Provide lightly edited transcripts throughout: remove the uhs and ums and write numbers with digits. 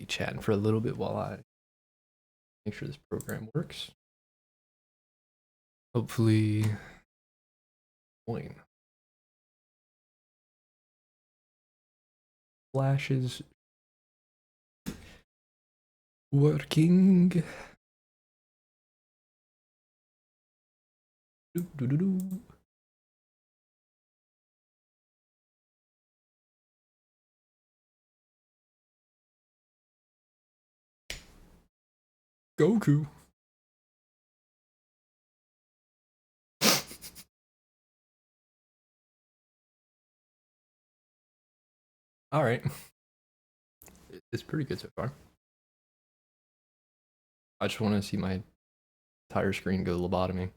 chatting for a little bit while I make sure this program works. Hopefully, Flash is working. Goku. All right. It's pretty good so far. I just want to see my entire screen go lobotomy.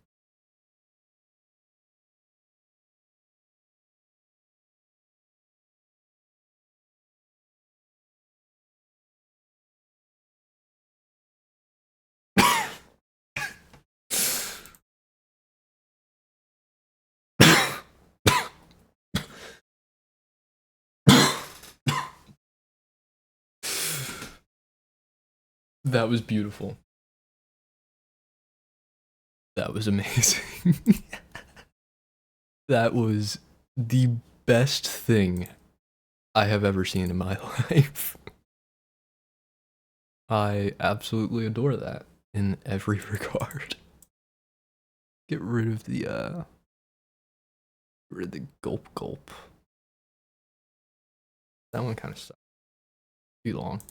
That was beautiful. That was amazing. That was the best thing I have ever seen in my life. I absolutely adore that in every regard. Get rid of the gulp gulp. That one kind of sucks. Too long.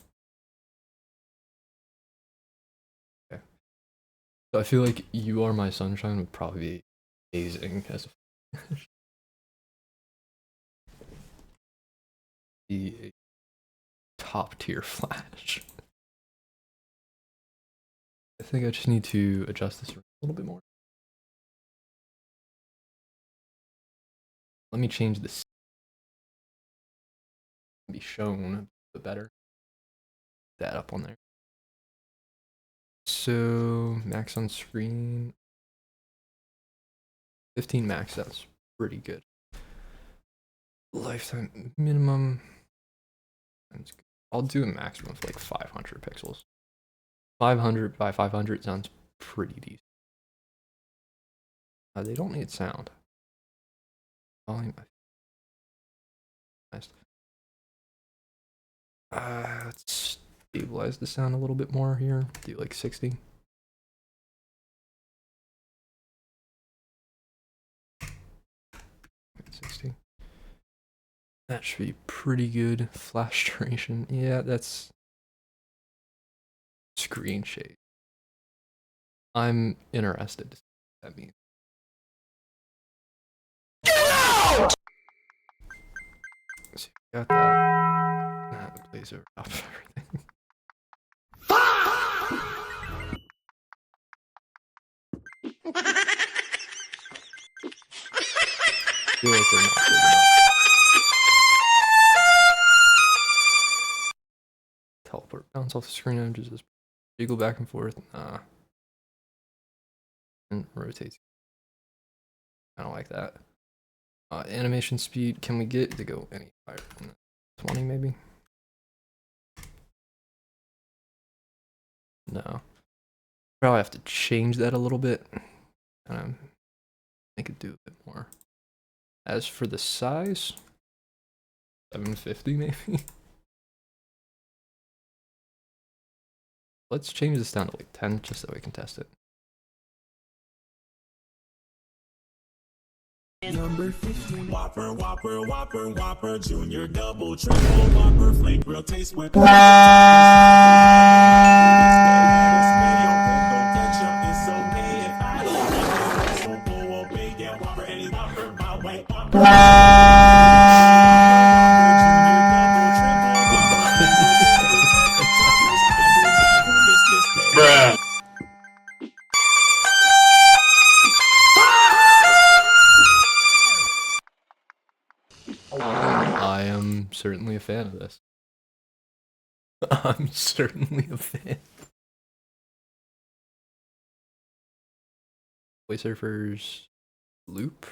Okay. So I feel like You Are My Sunshine would probably be amazing as a the top tier Flash. I think I just need to adjust this a little bit more. Let me change this. Be shown a bit better. That up on there. So max on screen. 15 max, that's pretty good. Lifetime minimum. I'll do a maximum of like 500 pixels. 500 by 500 sounds pretty decent. They don't need sound. Volume. Nice. Let's stabilize the sound a little bit more here. Do like 60. That should be pretty good. Flash duration. Yeah, that's screen shade. I'm interested to see what that means. Get out! So you got that. That plays over top of everything. I feel like they're not good enough. Teleport, bounce off the screen images, just jiggle back and forth. Nah. And rotate. I don't like that. Animation speed, can we get to go any higher than 20 maybe? No. Probably have to change that a little bit. Make it do a bit more. As for the size, 750 maybe? Let's change this down to like 10 just so we can test it. Number 15. Whopper, Whopper, Whopper, Whopper, Junior, Double, Triple, Whopper, Flake, Grill, Taste with Bruh. I am certainly a fan of this. I'm certainly a fan. Play surfers loop.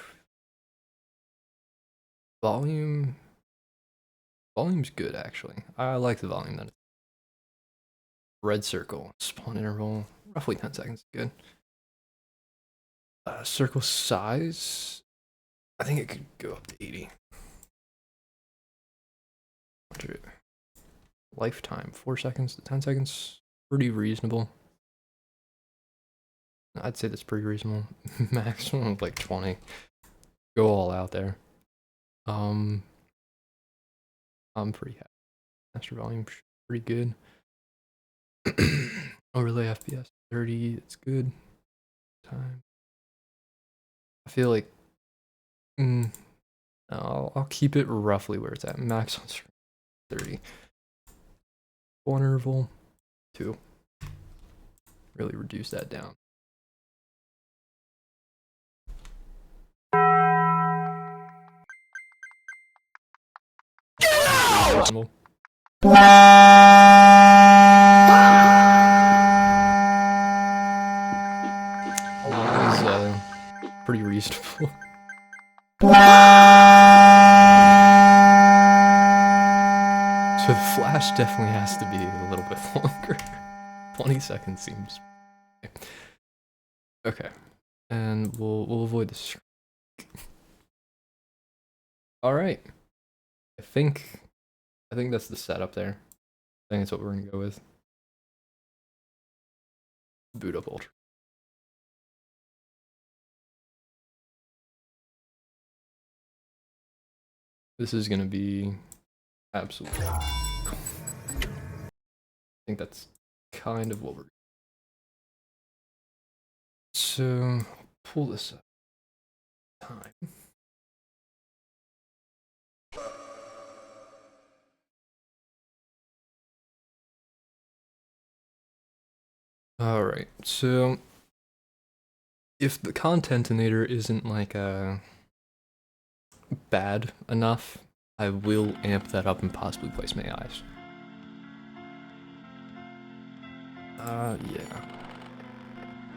Volume's good actually. I like the volume that it's Red circle, spawn interval, roughly 10 seconds, good. Circle size, I think it could go up to 80. Lifetime, 4 seconds to 10 seconds, pretty reasonable. I'd say that's pretty reasonable. Maximum of like 20. Go all out there. I'm pretty happy. Master volume, pretty good. Overlay FPS 30, it's good. Time. I feel like I'll keep it roughly where it's at. Max on screen 30. Spawn interval 2. Really reduce that down. Reasonable. That is pretty reasonable. So the flash definitely has to be a little bit longer. 20 seconds seems okay. And we'll avoid this. All right. I think that's the setup there. I think that's what we're gonna go with. Boot up Ultra. This is gonna be absolutely. I think that's kind of what we're. So pull this up. Time. All right. So if the Content-inator isn't like bad enough, I will amp that up and possibly place my eyes. Yeah.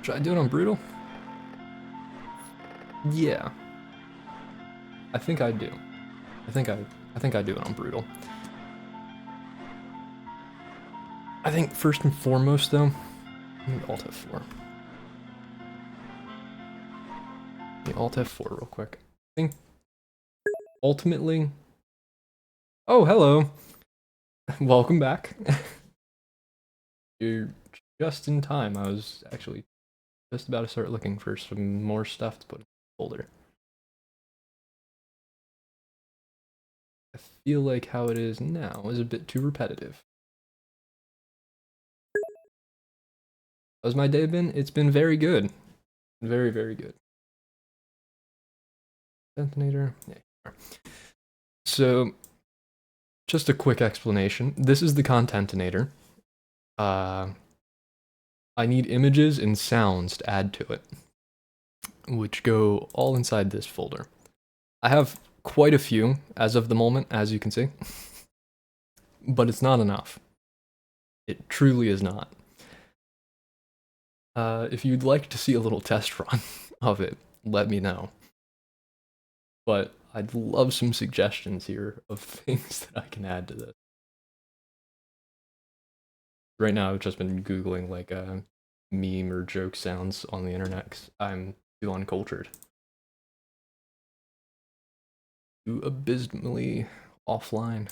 Should I do it on brutal? Yeah. I think I do. I think I do it on brutal. I think first and foremost though, I need Alt F4. Alt F4 real quick. I think ultimately. Oh, hello. Welcome back. You're just in time. I was actually just about to start looking for some more stuff to put in the folder. I feel like how it is now is a bit too repetitive. How's my day been? It's been very good. Very, very good. Content-inator. Yeah. So, just a quick explanation. This is the Content-inator. I need images and sounds to add to it, which go all inside this folder. I have quite a few as of the moment, as you can see, but it's not enough. It truly is not. If you'd like to see a little test run of it, let me know. But I'd love some suggestions here of things that I can add to this. Right now, I've just been Googling like meme or joke sounds on the internet 'cause I'm too uncultured. Too abysmally offline.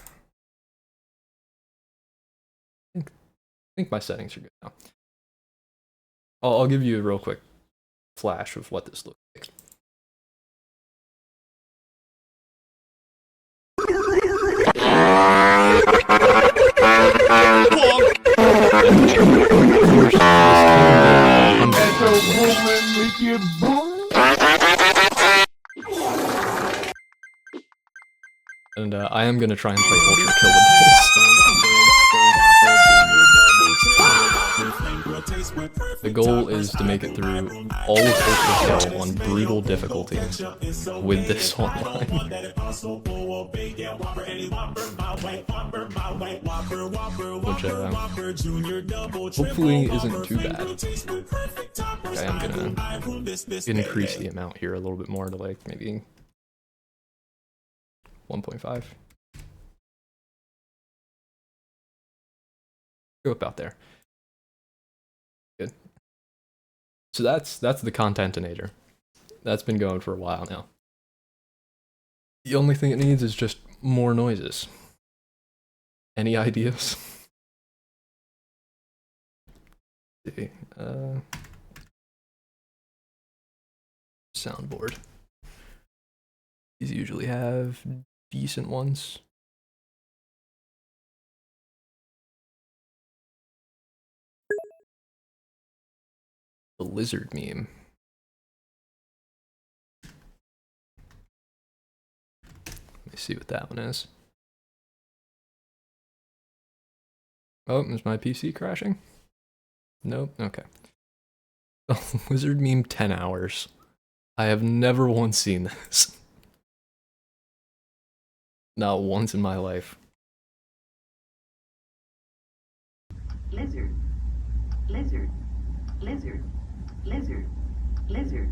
I think my settings are good now. I'll give you a real quick flash of what this looks like. And I am gonna try and play Ultrakill with this. The goal is to make it through all of Ultrakill on brutal difficulty with this online. Which hopefully isn't too bad. I am gonna increase the amount here a little bit more to like maybe 1.5. Go about there. So that's the Content-inator. That's been going for a while now. The only thing it needs is just more noises. Any ideas? Soundboard. These usually have decent ones. The lizard meme. Let me see what that one is. Oh, is my PC crashing? Nope, okay. The lizard meme 10 hours. I have never once seen this. Not once in my life. Lizard, lizard, lizard, lizard, lizard,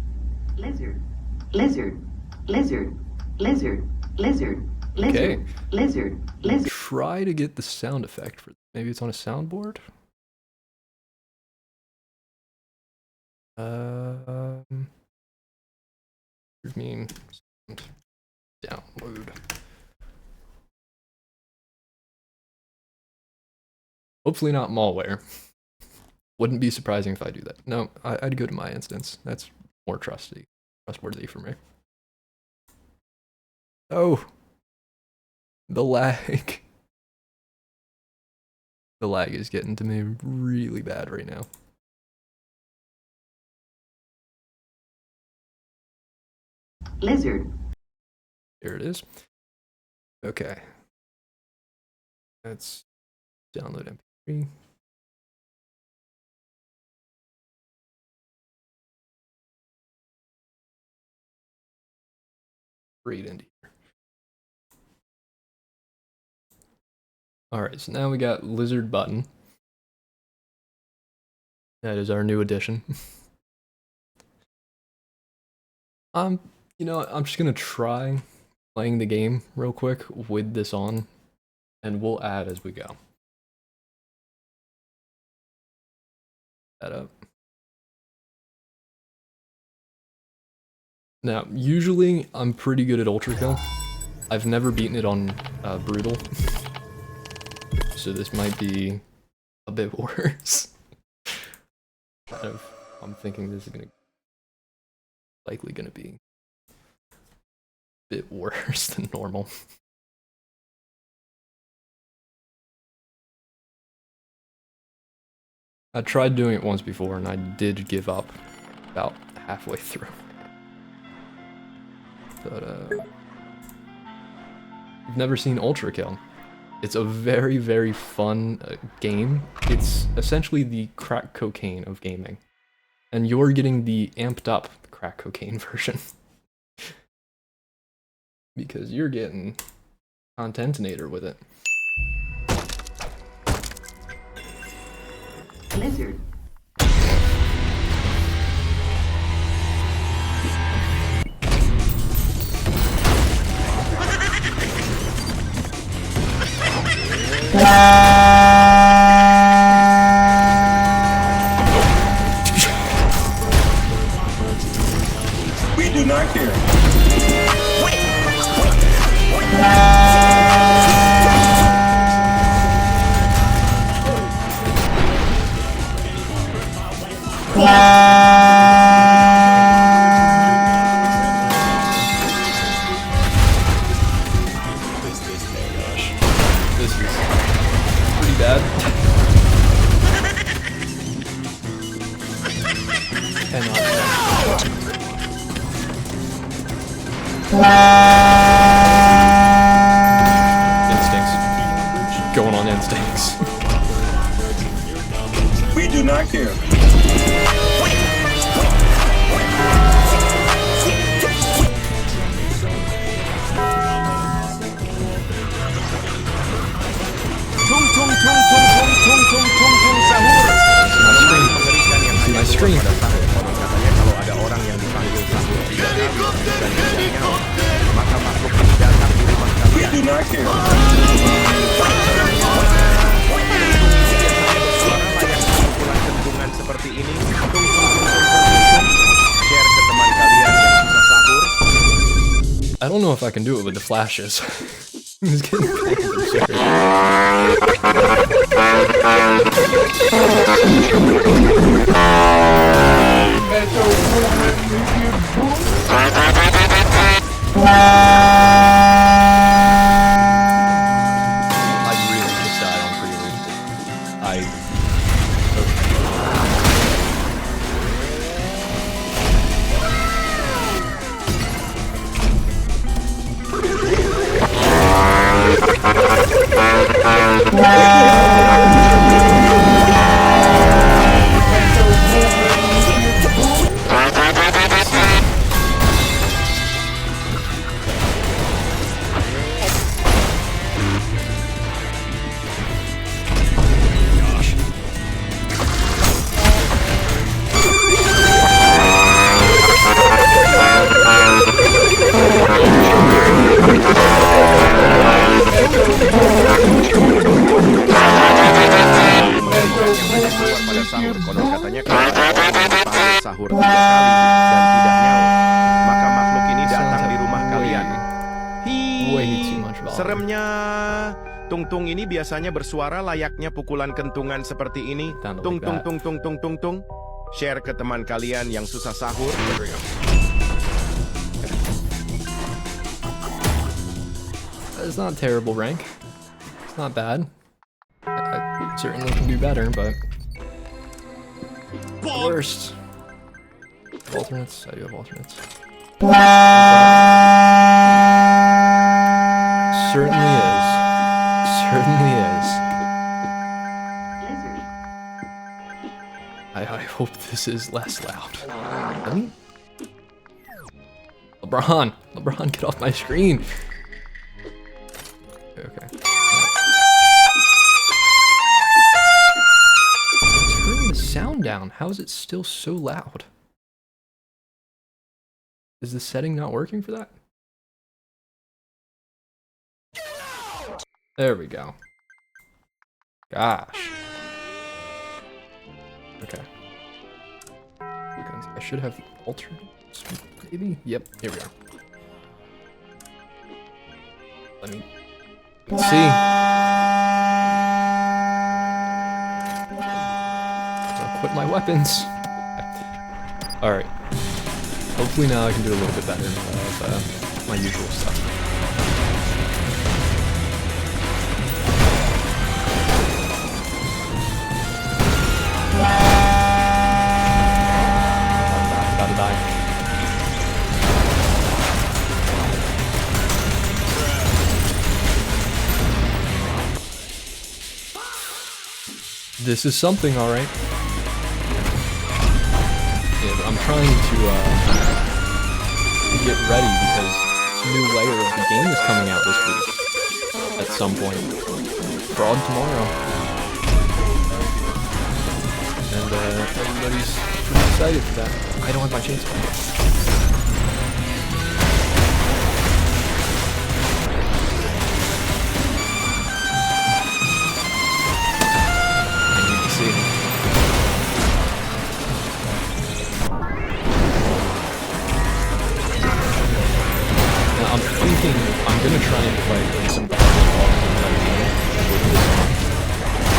lizard, lizard, lizard, lizard, lizard, Okay. lizard, lizard. Try to get the sound effect for maybe it's on a soundboard. Meme sound download. Hopefully not malware. Wouldn't be surprising if I do that. No, I'd go to my instance. That's more trustworthy for me. Oh, the lag. The lag is getting to me really bad right now. Lizard. Here it is. Okay. Let's download MP3. Right into here. Alright, so now we got lizard button. That is our new addition. You know, I'm just gonna try playing the game real quick with this on, and we'll add as we go. That up. Now, usually I'm pretty good at Ultrakill. I've never beaten it on brutal, so this might be a bit worse. I'm thinking this is likely gonna be a bit worse than normal. I tried doing it once before and I did give up about halfway through. But you've never seen Ultrakill. It's a very, very fun game. It's essentially the crack cocaine of gaming. And you're getting the amped up crack cocaine version. Because you're getting Content-inator with it. Lizard. We do not care. This is pretty bad. Instincts. Going on instincts. We do not care. See my screen. Kalau ada orang yang dipanggil sahur tidak dan tidaknya, maka makhluk ini datang di rumah We kalian. do not care. Suara layak kumpulan dentungan seperti ini. Tung tung tung tung tung. don't know if I can do it with the flashes. It's getting kind of absurd. I really just died on prelude. Keluar pada sahur, konon katanya kalau ada orang yang dipanggil sahur 3 kali dan tidak nyaut, maka makhluk ini datang di rumah kalian. Way too much volume. Seremnya. Tung-tung ini biasanya bersuara layaknya pukulan kentungan seperti ini. Sounded Tung like tung that. tung tung tung tung tung. Share ke teman kalian yang susah sahur. It's not a terrible rank. It's not bad. I certainly can do better, but worst. Alternates. I do have alternates. Certainly is. Certainly is. Lizard. I hope this is less loud. Let me. LeBron, get off my screen. Okay. Turn the sound down. How is it still so loud? Is the setting not working for that? There we go. Gosh. Okay. I should have alternates, maybe? Yep, here we are. Let me see. I'll quit my weapons. Alright. Hopefully now I can do a little bit better of my usual stuff. About to die. This is something, alright. Yeah, but I'm trying to get ready because a new layer of the game is coming out this week. At some point. Fraud tomorrow. And everybody's pretty excited for that. I don't have my chainsaw. I'm thinking I'm gonna try and fight in some basketball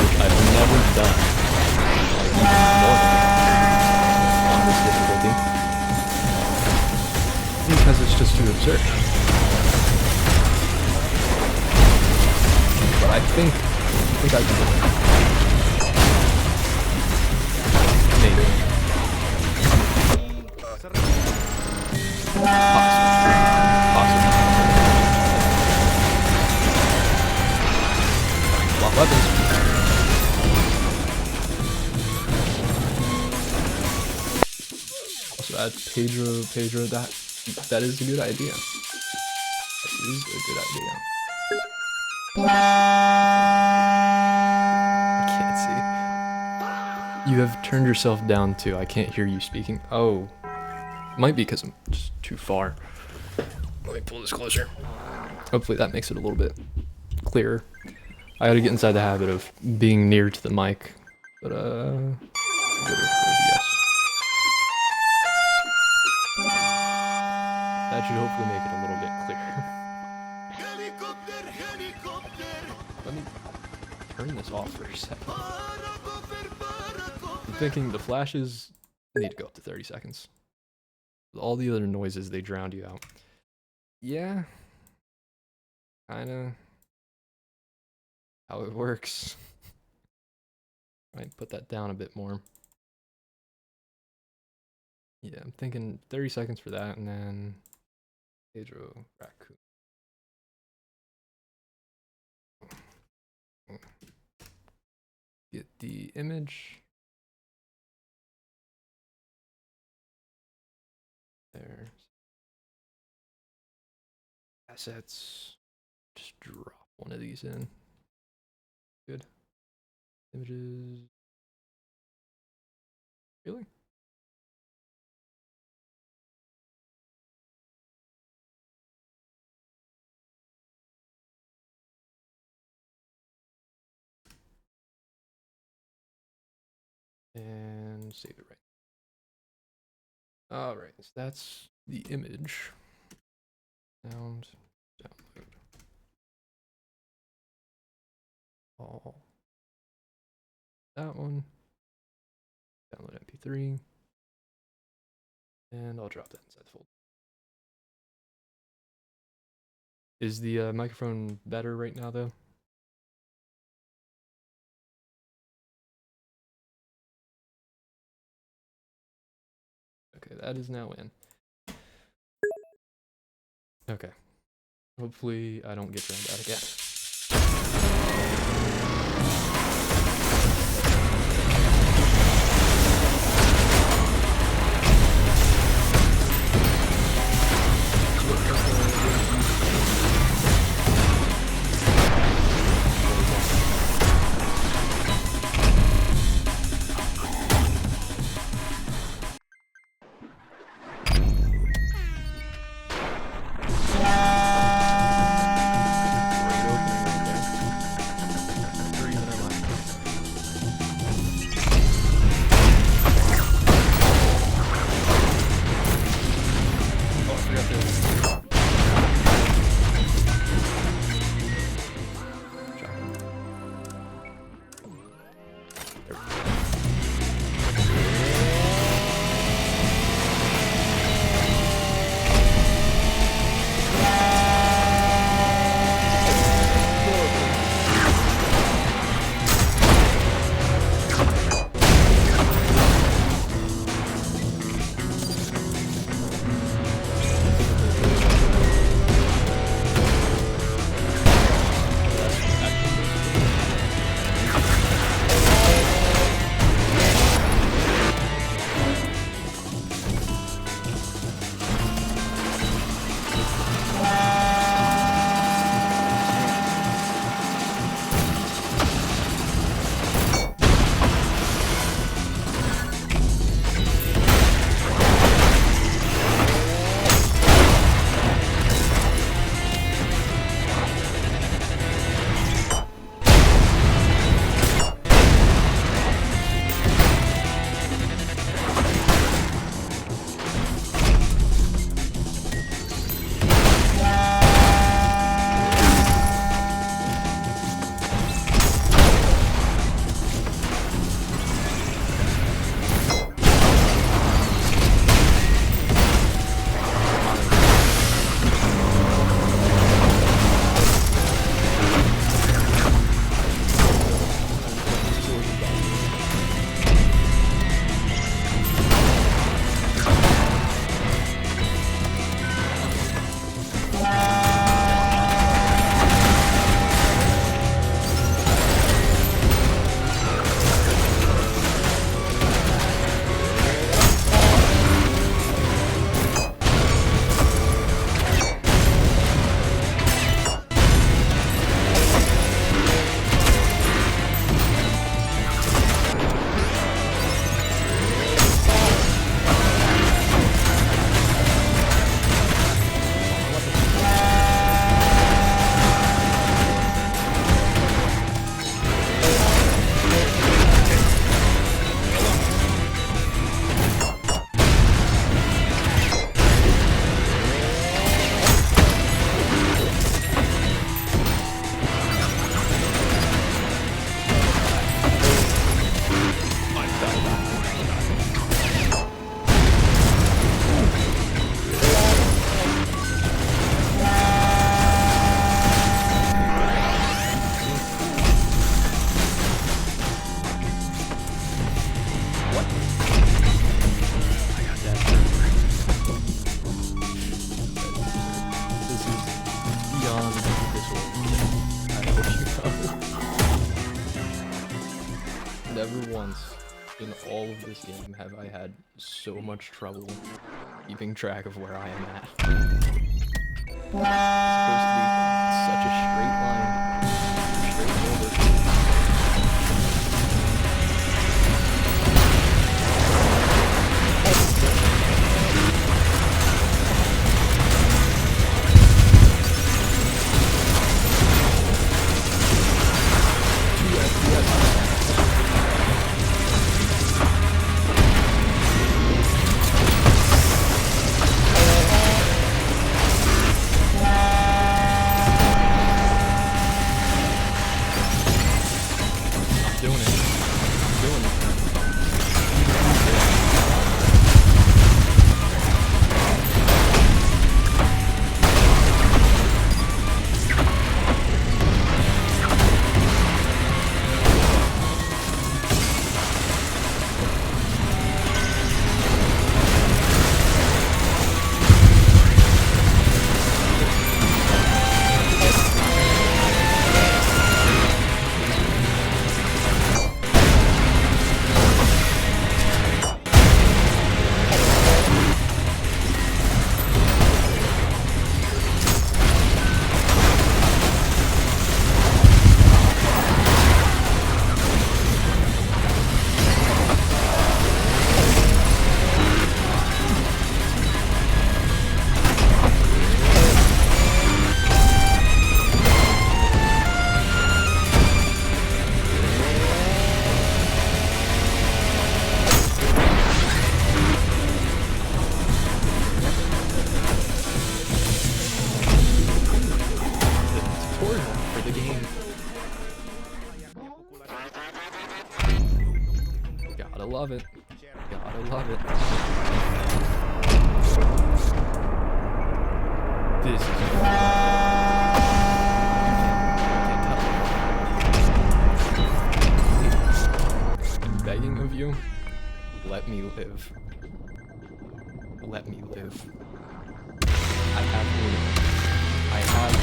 which I've never done. Like, even more on this difficulty. Because it's just too absurd. But I think I can do it. Maybe. Possibly. Swap weapons. Also add Pedro, that is a good idea. That is a good idea. I can't see. You have turned yourself down too. I can't hear you speaking. Oh. Might be because I'm just too far. Let me pull this closer. Hopefully that makes it a little bit clearer. I gotta get inside the habit of being near to the mic. But, yes. That should hopefully make it a little bit clearer. this off for a second. I'm thinking the flashes need to go up to 30 seconds. All the other noises, they drowned you out. Yeah. Kinda how it works. Might put that down a bit more. Yeah, I'm thinking 30 seconds for that, and then Pedro Raccoon. Get the image. There. Assets. Just drop one of these in. Good. Images. Really? And save it right. Alright, so that's the image. Sound, download. All. That one. Download MP3. And I'll drop that inside the folder. Is the microphone better right now, though? Okay, that is now in. Okay. Hopefully I don't get drowned out again. Right open. once in all of this game have I had so much trouble keeping track of where I am at. It's supposed to be such a straight line, straightforward. Gotta love it. Gotta love it. This is I'm begging of you, let me live. Let me live. I have limit. I have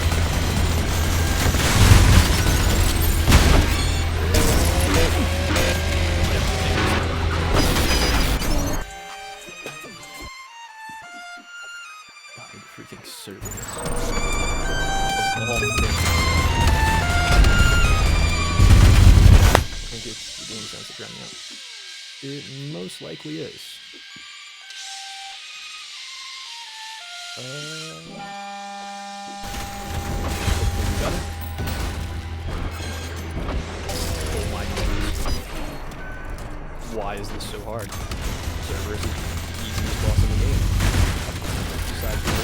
freaking servers. I think it's the game sense of drowning out. It most likely is. Got it? Oh my goodness. Why is this so hard? Server is the easiest boss in the game. Besides this.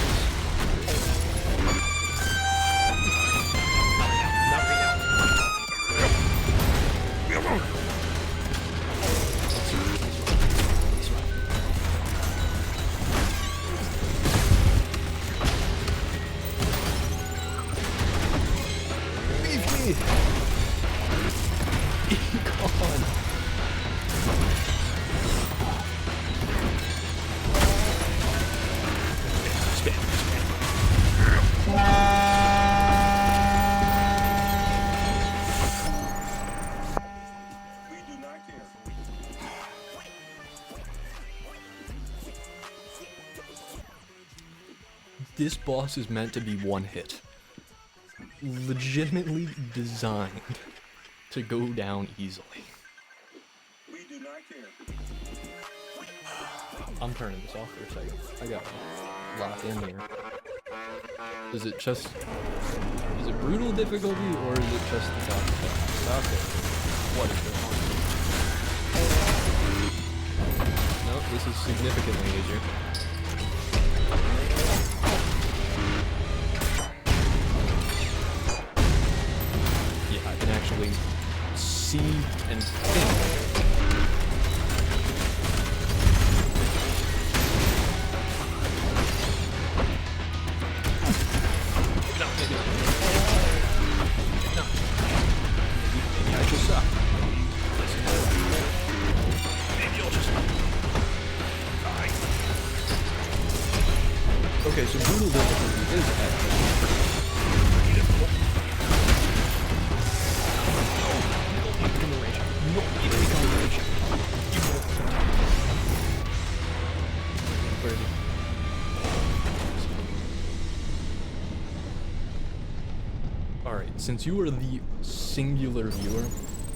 This boss is meant to be one hit. Legitimately designed to go down easily. We do not care. I'm turning this off for a second. I got locked in here. Is it brutal difficulty or is it just the top? Okay. What is going on? No, this is significantly easier. Yeah, I can actually see and think. Okay, so brutal difficulty is actually difficult. You don't need regeneration. since you are the singular viewer,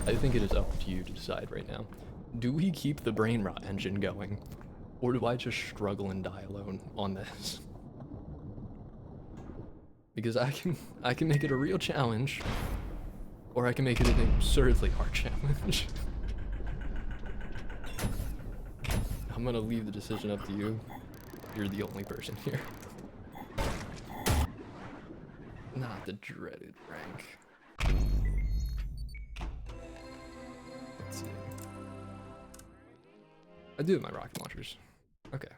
I think it is up to you to decide right now. Do we keep the brain rot engine going, or do I just struggle and die alone on this? Because I can make it a real challenge, or I can make it an absurdly hard challenge. I'm gonna leave the decision up to you. You're the only person here. Not the dreaded rank. Let's see. I do have my rocket launchers. Okay.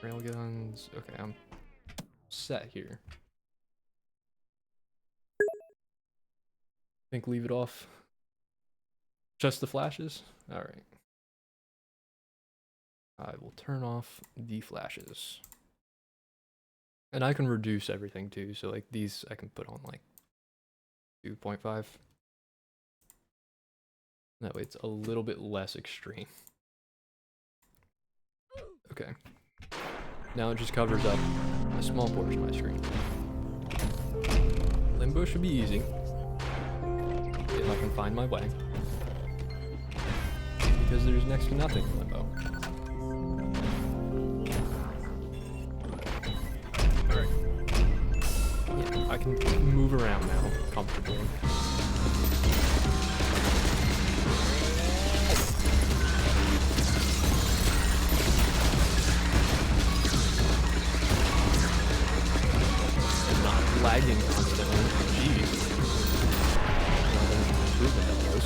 Railguns. Okay, I'm set here. Think leave it off. Just the flashes? Alright. I will turn off the flashes. And I can reduce everything too, so like these I can put on like 2.5. That way it's a little bit less extreme. Okay. Now it just covers up a small portion of my screen. Limbo should be easy. If I can find my way. Because there's next to nothing in limbo. Alright. Yeah, I can move around now comfortably. And not lagging constantly. Jeez. Well, then, that was.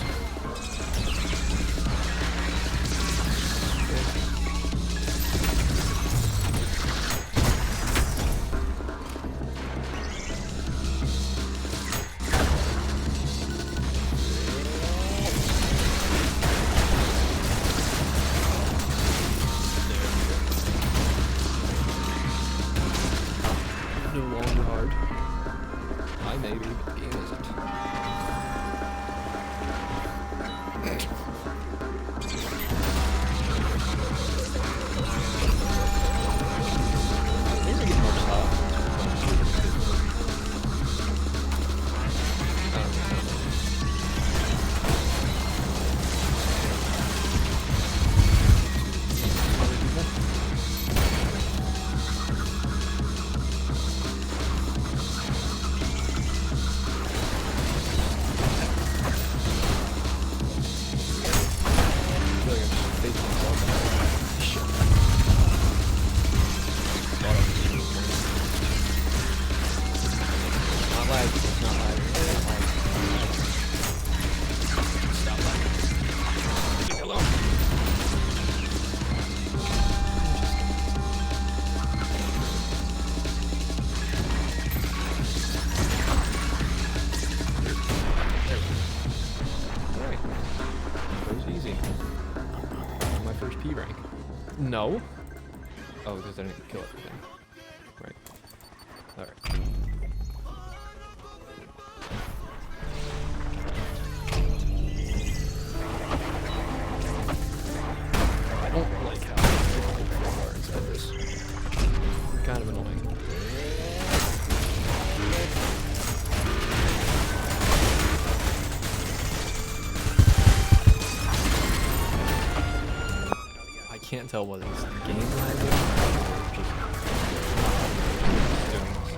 No longer hard. I may be, but the game isn't. Things are getting more tough. No. Oh, because I didn't kill everything. Right. Alright. I don't like how people are inside this. Kind of annoying. I can't tell whether it's the game lagging or just doing this.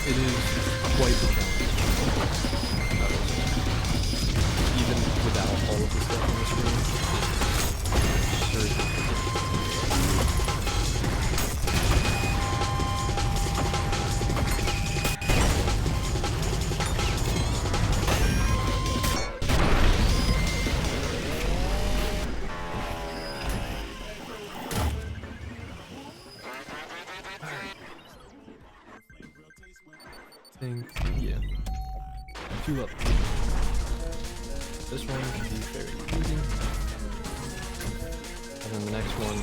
It is quite the challenge. Even without all of the stuff on the screen. Very difficult. 2 levels. This one should be very easy. And then the next one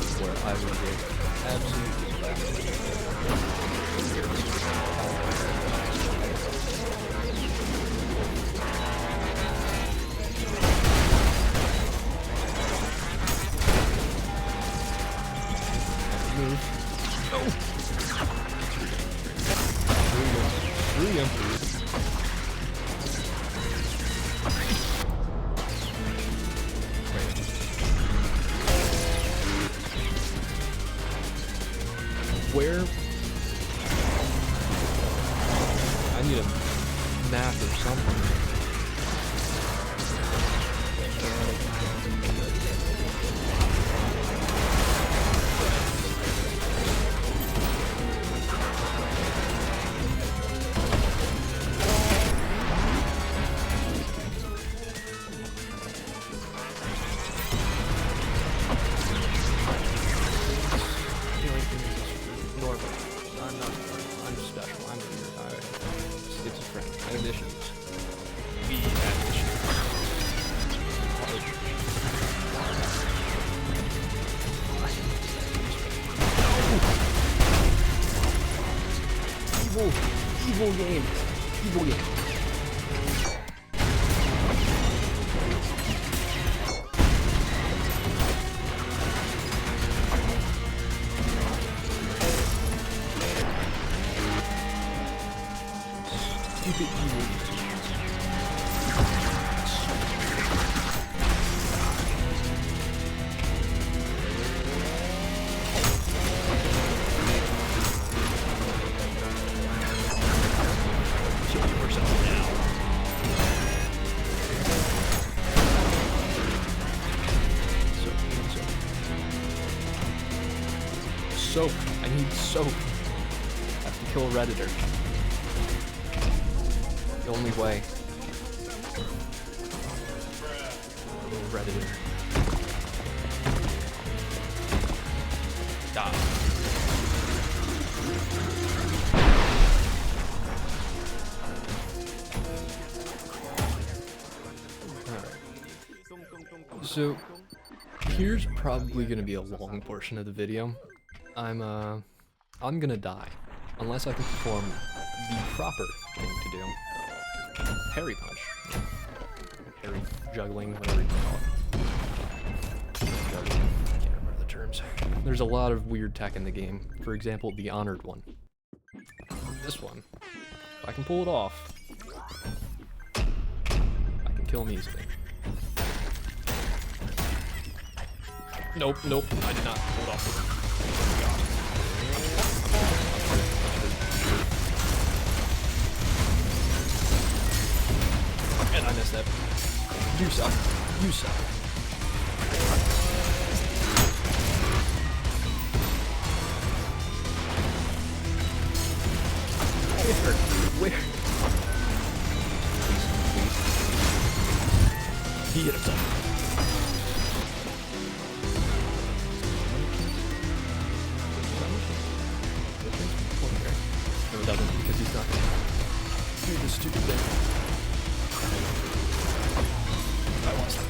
is where I will get absolutely move. No! Screw you. Where? I need a map or something. I'm special. I'm schizophrenic. I have issues. We have issues. Evil game. Evil game. Stupid evil. Kill yourself now. Soap. I need soap. I have to kill a Redditor. The only way. Redditor. Die. Alright. So, here's probably gonna be a long portion of the video. I'm gonna die. Unless I can perform the proper thing to do. Parry punch. Parry juggling, whatever you call it. Juggling. I can't remember the terms. There's a lot of weird tech in the game. For example, the honored one. This one. If I can pull it off, I can kill him easily. Nope, nope, I did not pull it off. And I messed that. You suck. You suck. Where? Please. He hit himself. No, it doesn't, because he's not gonna do this stupid thing. I lost it.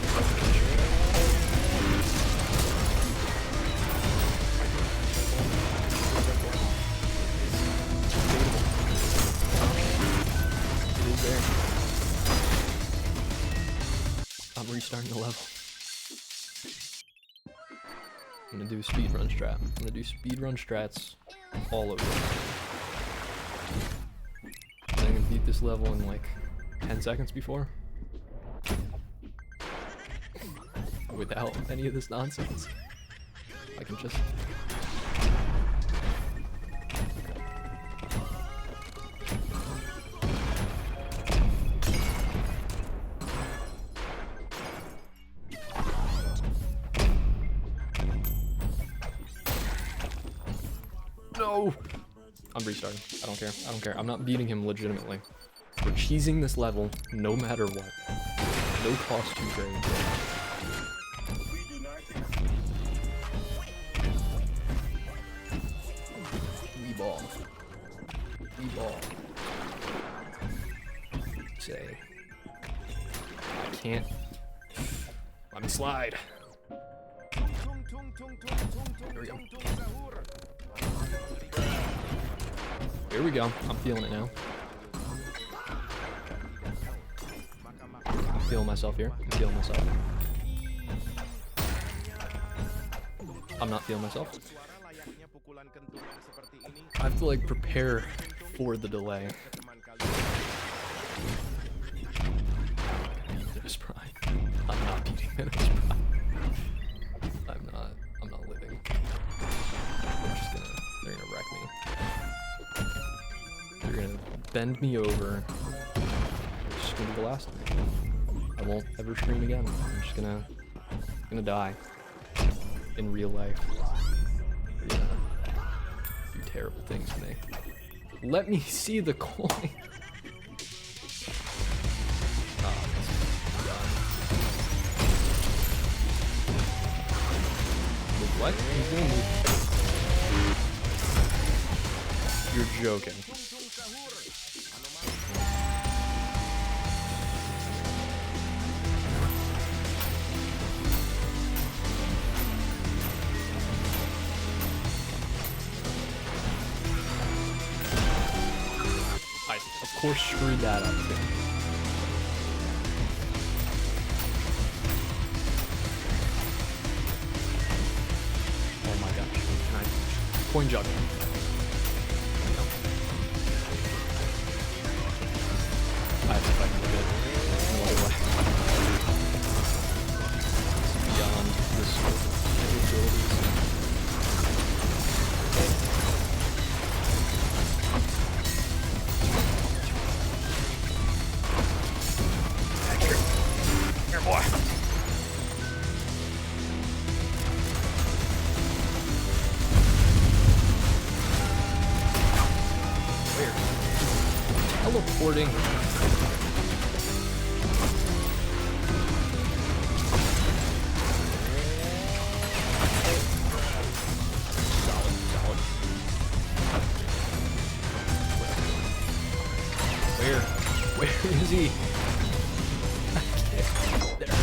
It is there. I'm restarting the level. I'm gonna do a speedrun strat. I'm gonna do speedrun strats all over. I'm gonna beat this level in like 10 seconds before. Without any of this nonsense. I can just... No! I'm restarting. I don't care. I don't care. I'm not beating him legitimately. We're cheesing this level no matter what. No cost too great. you all say I can't. Let me slide. Here we go. Here we go. I'm feeling it now. I'm feeling myself here. I'm feeling myself. I'm not feeling myself. I have to like prepare for the delay. Minus Prime. I'm not beating Minus Prime. I'm not living. They're gonna wreck me. They're gonna bend me over. It's just gonna be the last of me. I won't ever stream again. I'm just gonna die. In real life. They're gonna do terrible things to me. Let me see the coin. What? He's gonna move. You're joking. I, of course, screwed that up too. Oh my gosh. Can I coin jug? No. I have to fight him a bit. No other way. It's beyond this capabilities. Here, boy. Where? Teleporting. Solid. Where is he? There.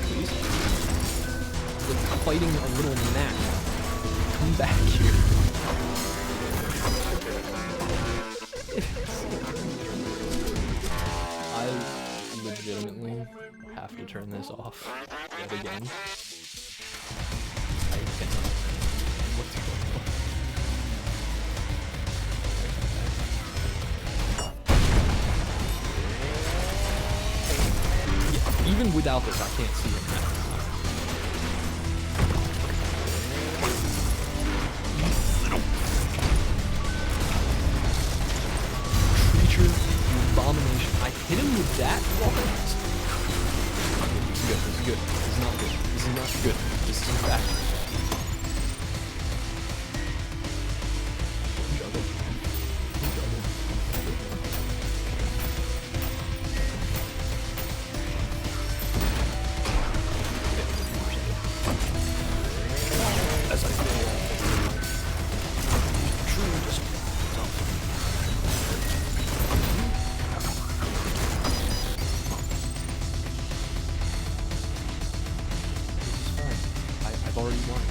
Please. Like fighting a little gnat. Come back here. I legitimately have to turn this off yet again. I cannot. What's going on? Even without this, I can't see him now. Creature, you abomination. I hit him with that once. This is good. This is not good. This is not good. This is bad. As I feel true just I've already won.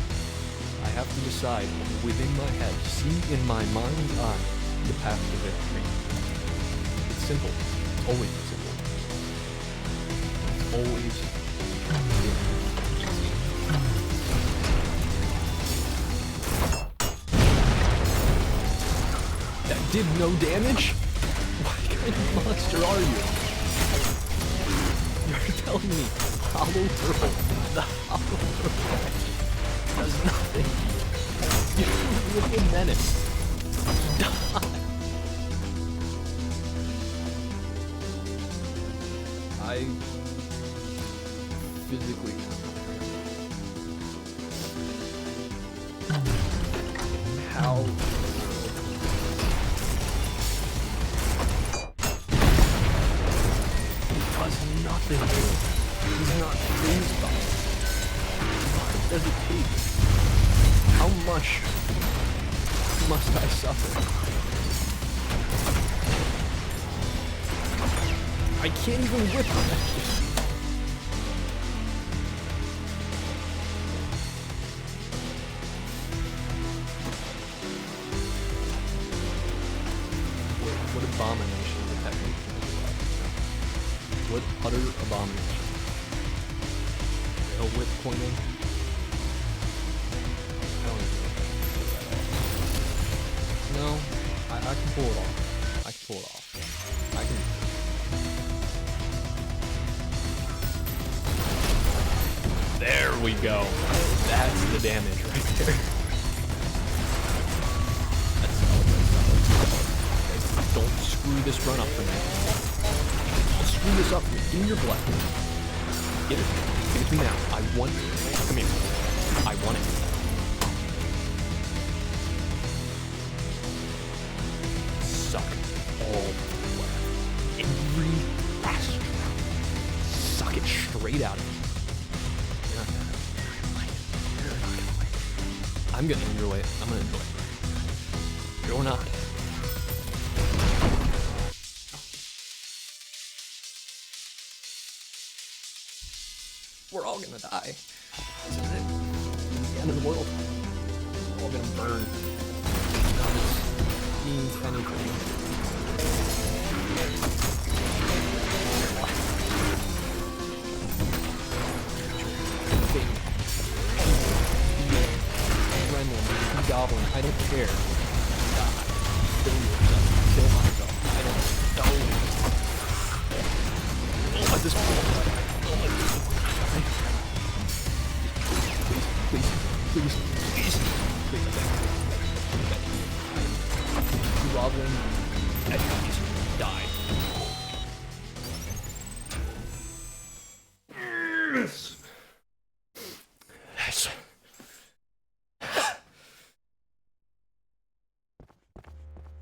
I have to decide within my head, see in my mind's eye, the path to victory. It's simple. It's always simple. It's always that did no damage? What kind of monster are you? You're telling me Hollow Turtle, the Hollow Turtle does nothing. You little menace. Die. I physically how does nothing. He's not phased by it. does it take? How much must I suffer? I can't even whip him. What abomination of a technique. What utter abomination. A whip pointing. I don't even know. No, I can pull it off. I can pull it off. I can. There we go. That's the damage right there. That's solid. Don't screw this run up for me. Don't screw this up for me. Give me your blood. Give it. Give it to me now. I want it. Come here. I want it. Suck all left. Every last drop. Suck it straight out of me. You're not gonna like it. I'm gonna enjoy it. I'm gonna enjoy it. You're not. We're all gonna die. This is it. This is the end of the world. We're all gonna burn. None of this means anything. Gremlin, goblin, I don't care. Die. Kill yourself. Kill myself. I don't know. At this point. Please, Goblin, please, die. Yes. Yes.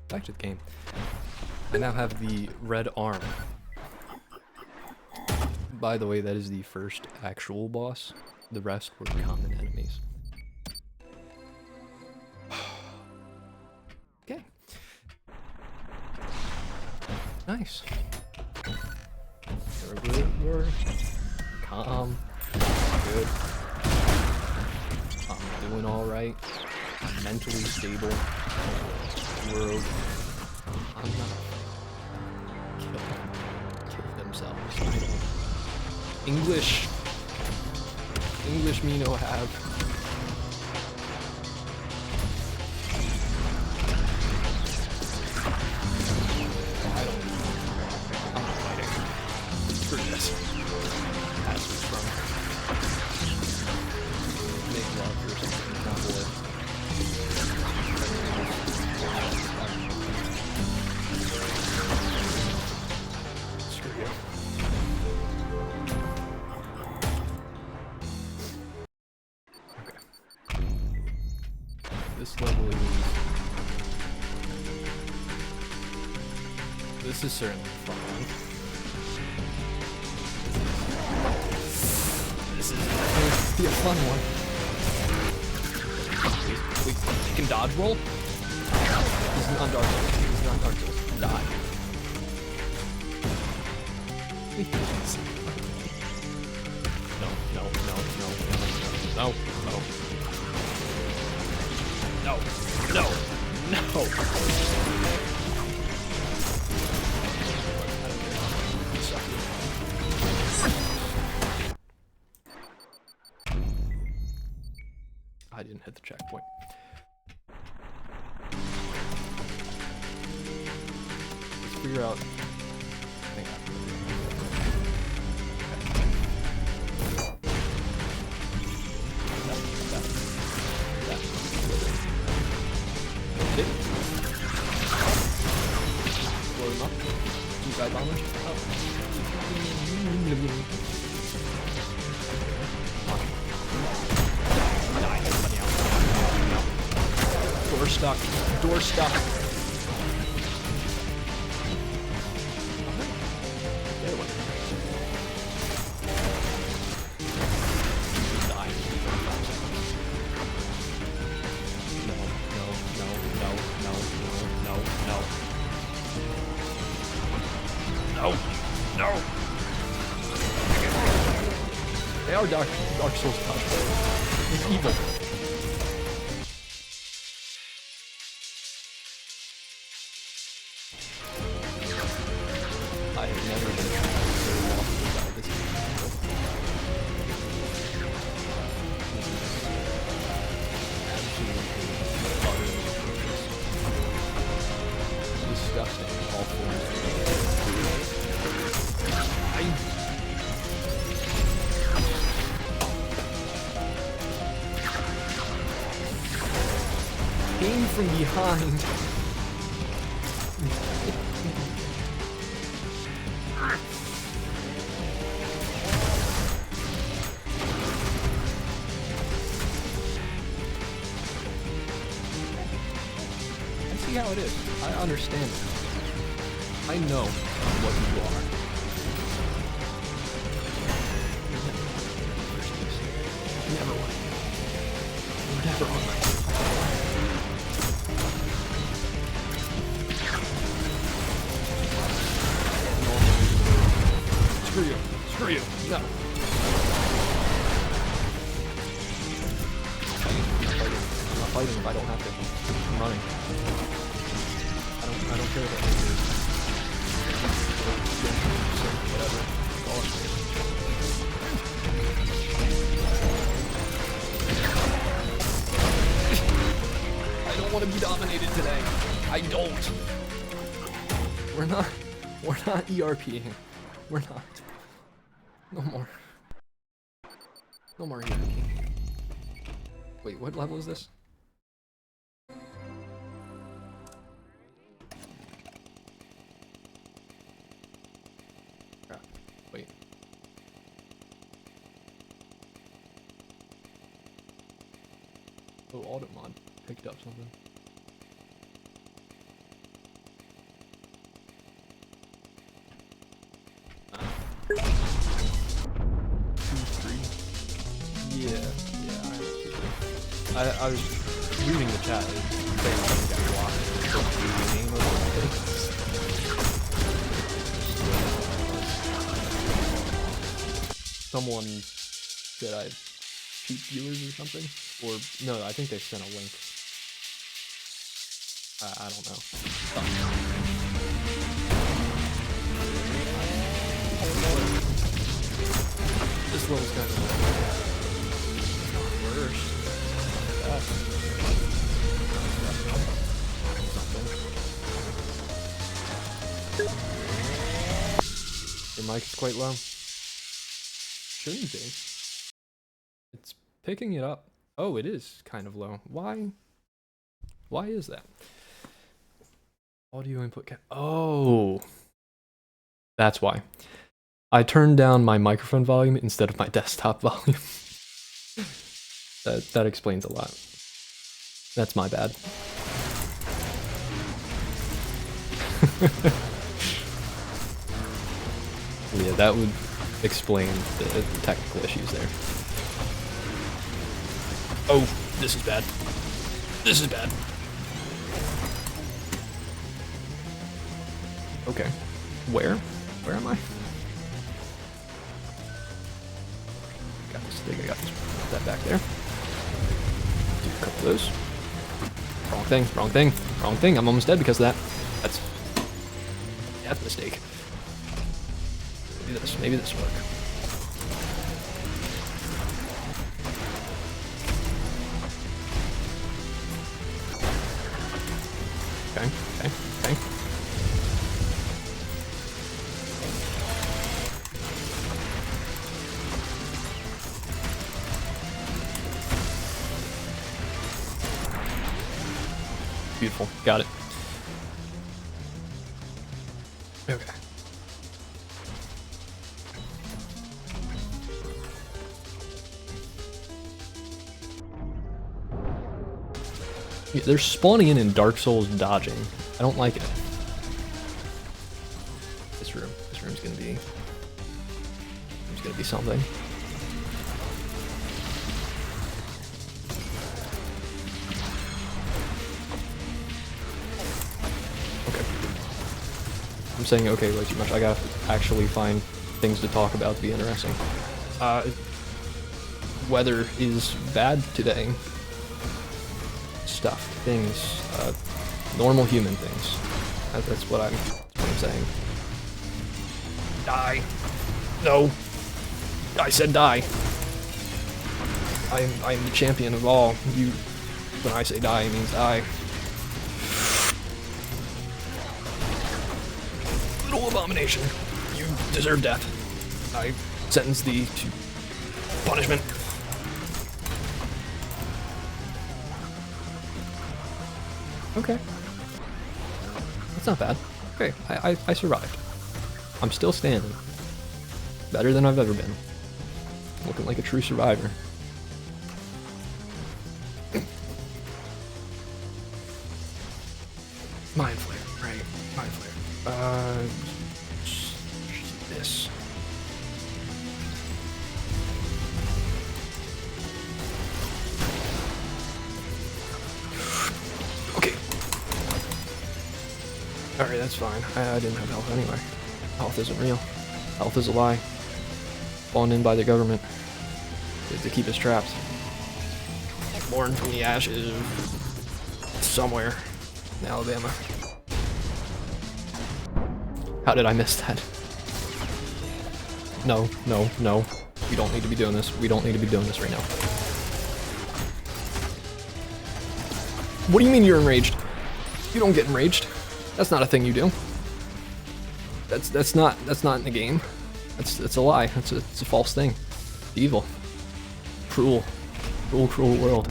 Back to the game. I now have the red arm. By the way, that is the first actual boss. The rest were common enemies. Okay. Nice. We're calm. Good. I'm doing alright. I'm mentally stable. We're okay. I'm not kill themselves. I don't. English me no have. I don't. I'm not fighting. Screw this. That's what's wrong. Make love or something, not war. Screw you. This level is... This is certainly fun. This is going to be a fun one. Please, you can dodge roll? This is not Dark Souls. This is not Dark Souls. Die. Please. No. I didn't hit the checkpoint. Let's figure out. Hang on. Blow them up. Suicide bombers. Door stuck. Door stuck. There we go. Die. Dark Souls touch. It's evil. I have never been so lost inside this game before. Absolutely utterly atrocious. Disgusting in all forms. Came from behind. I see how it is. I understand it. I know what you are. Never won. Never won. Screw you. Screw you. No. I'm not fighting if I don't have to. I'm running. I don't care about this. Whatever. I don't want to be dominated today. I don't. We're not ERPing. We're not. No more. No more ERPing. Wait, what level is this? Wait. Oh, audit mod picked up something. I was reading the chat. Saying something got blocked. The name of it. Someone said I cheat viewers or something, or no, I think they sent a link. I don't know. This level's kind of worse. Your mic is quite low. Shouldn't be. It's picking it up. Oh, it is kind of low. Why? Why is that? Audio input cap. Oh, that's why. I turned down my microphone volume instead of my desktop volume. That explains a lot. That's my bad. Yeah, that would explain the technical issues there. Oh, this is bad. This is bad. Okay. Where? Where am I? Got this thing, I got this. Put that back there. Do a couple of those. Wrong thing, wrong thing, wrong thing. I'm almost dead because of that. That's a death mistake. Maybe this will work. Okay, okay, okay. Beautiful, got it. Okay. Yeah, they're spawning in Dark Souls dodging. I don't like it. This room's gonna be something. Okay. I'm saying okay way too much. I gotta actually find things to talk about to be interesting. weather is bad today. Stuff, things, normal human things. That's what I'm saying. Die. No. I said die. I'm the champion of all. You, when I say die, it means die. Little abomination. You deserve death. I sentence thee to punishment. Okay. That's not bad. Okay, I survived. I'm still standing. Better than I've ever been. Looking like a true survivor. Mind flare, right? Mind flare. This. Okay. Alright, that's fine. I didn't have health anyway. Health isn't real. Health is a lie. Spawned in by the government to keep us trapped. Born from the ashes of somewhere in Alabama. How did I miss that? No, no, no. We don't need to be doing this. We don't need to be doing this right now. What do you mean you're enraged? You don't get enraged. That's not a thing you do. That's not in the game. That's a lie. It's a false thing. Evil. Cruel. Cruel, cruel world.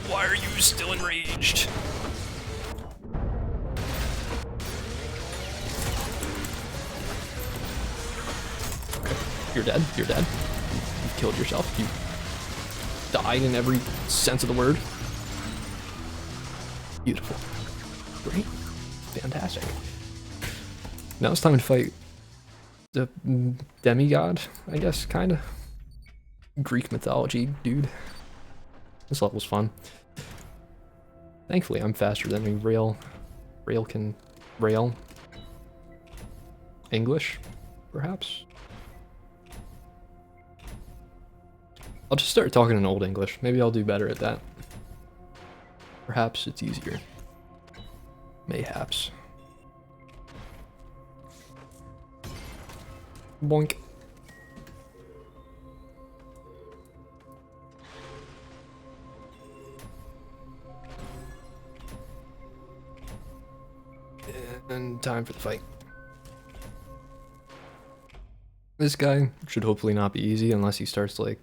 Why are you still enraged? Okay. You're dead. You're dead. You've killed yourself. You died in every sense of the word. Beautiful. Great. Fantastic. Now it's time to fight the demigod, I guess, kinda. Greek mythology, dude. This level's fun. Thankfully, I'm faster than me. Rail can rail. English, perhaps? I'll just start talking in Old English. Maybe I'll do better at that. Perhaps it's easier. Mayhaps. Boink. And time for the fight. This guy should hopefully not be easy unless he starts like,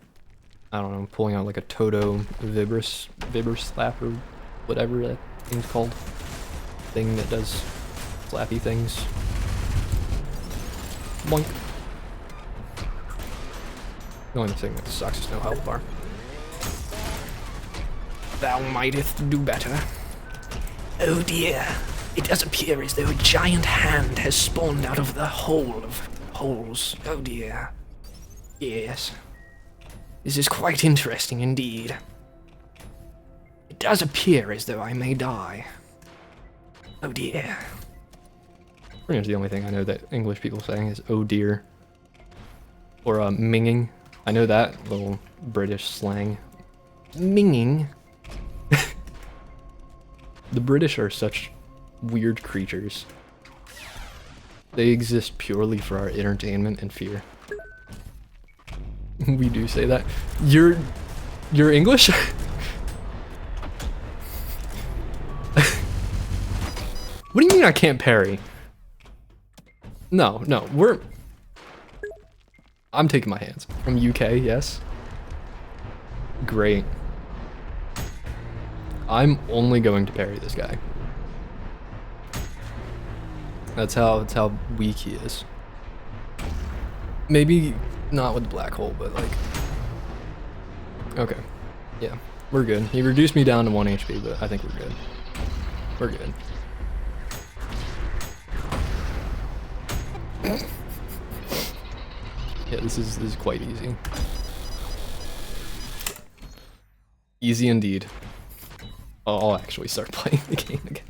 I don't know, pulling out like a Toto Vibber slap or whatever that thing's called. Thing that does slappy things. Boink. The only thing that sucks is no health bar. Thou mightest do better. Oh dear. It does appear as though a giant hand has spawned out of the hole of holes. Oh dear. Yes. This is quite interesting indeed. It does appear as though I may die. Oh dear. Pretty much the only thing I know that English people saying is oh dear. Or minging. I know that little British slang. Minging. The British are such weird creatures. They exist purely for our entertainment and fear. We do say that. You're English? What do you mean I can't parry? No, I'm taking my hands. From UK, yes. Great. I'm only going to parry this guy. That's how weak he is. Maybe not with the black hole, but like... Okay. Yeah, we're good. He reduced me down to 1 HP, but I think we're good. We're good. Yeah, this is quite easy. Easy indeed. I'll actually start playing the game again.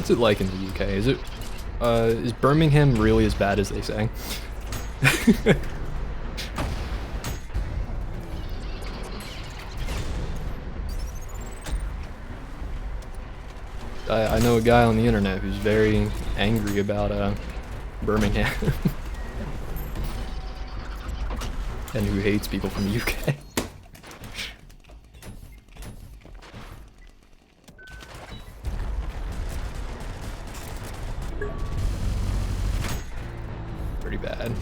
What's it like in the UK? Is Birmingham really as bad as they say? I know a guy on the internet who's very angry about Birmingham and who hates people from the UK. Pretty bad.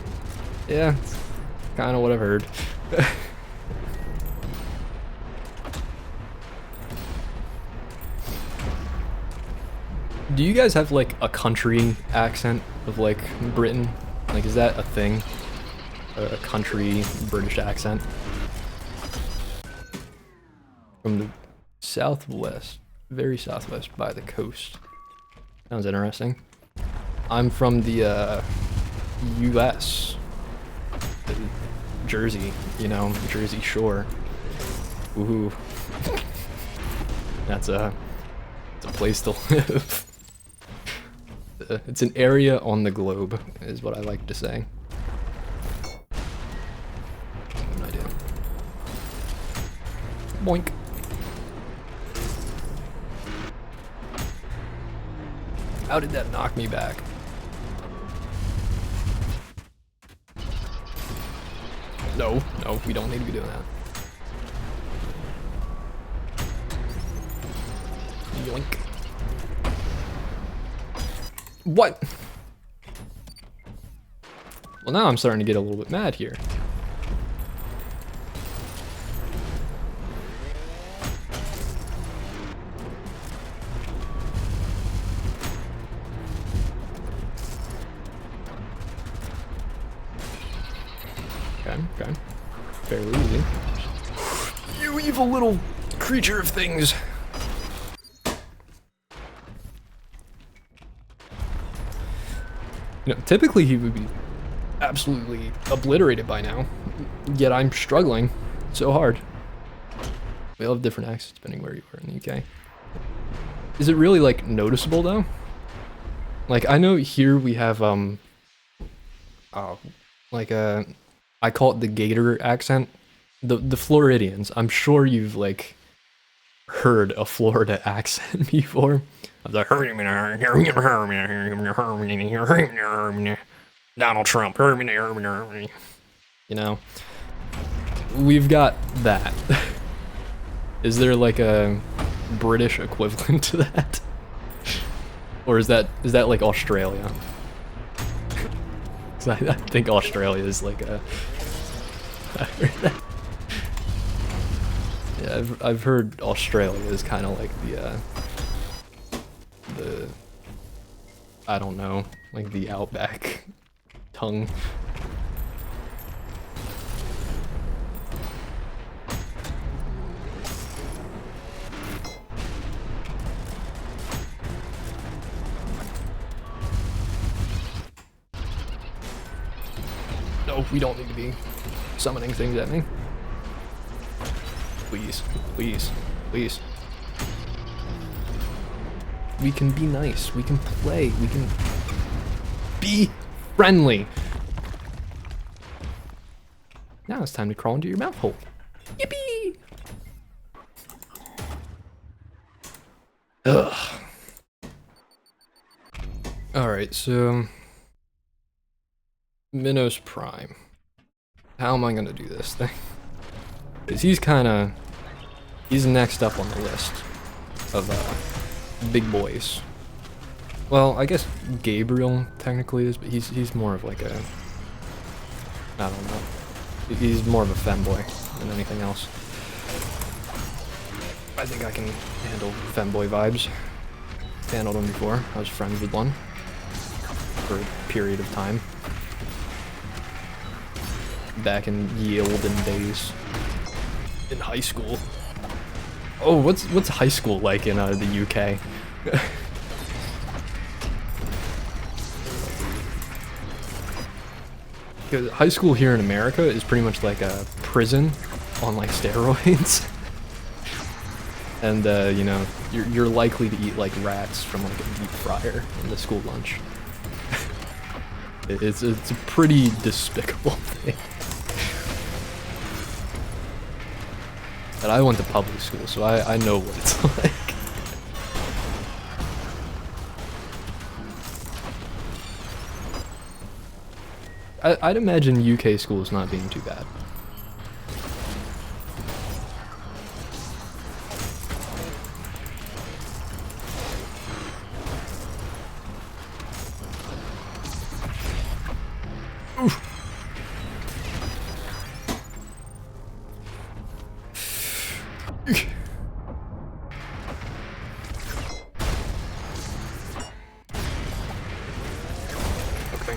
Yeah, it's kind of what I've heard. Do you guys have like a country accent of like Britain? Like, is that a thing? A country British accent? From the southwest, very southwest by the coast. Sounds interesting. I'm from the US. Jersey, you know, Jersey Shore. Woohoo. It's a place to live. It's an area on the globe, is what I like to say. What I do? Boink. How did that knock me back? No, we don't need to be doing that. Yoink. What? Well, now I'm starting to get a little bit mad here. Okay. Fairly easy. You evil little creature of things. You know, typically he would be absolutely obliterated by now, yet I'm struggling so hard. We all have different accents depending where you are in the UK. Is it really, like, noticeable, though? Like, I know here we have, I call it the Gator accent. The Floridians, I'm sure you've, like, heard a Florida accent before. I was like, Donald Trump, you know, we've got that. Is there like a British equivalent to that? Or is that like Australia? 'Cause I think Australia is like a... Yeah, I've heard Australia is kind of like the I don't know, like the outback tongue. No, we don't need to be summoning things at me. Please, please, please. We can be nice, we can play, we can be friendly. Now it's time to crawl into your mouth hole. Yippee! Ugh. Alright, so... Minos Prime. How am I gonna do this thing? Because he's next up on the list of big boys. Well, I guess Gabriel technically is, but he's more of like a, I don't know. He's more of a femboy than anything else. I think I can handle femboy vibes. Handled them before. I was friends with one for a period of time. Back in ye olden days. In high school. Oh, what's high school like in the UK? Because high school here in America is pretty much like a prison on like steroids. And you know, you're likely to eat like rats from like a deep fryer in the school lunch. It's a pretty despicable thing. And I went to public school, so I know what it's like. I'd imagine UK schools not being too bad. Oof. Okay.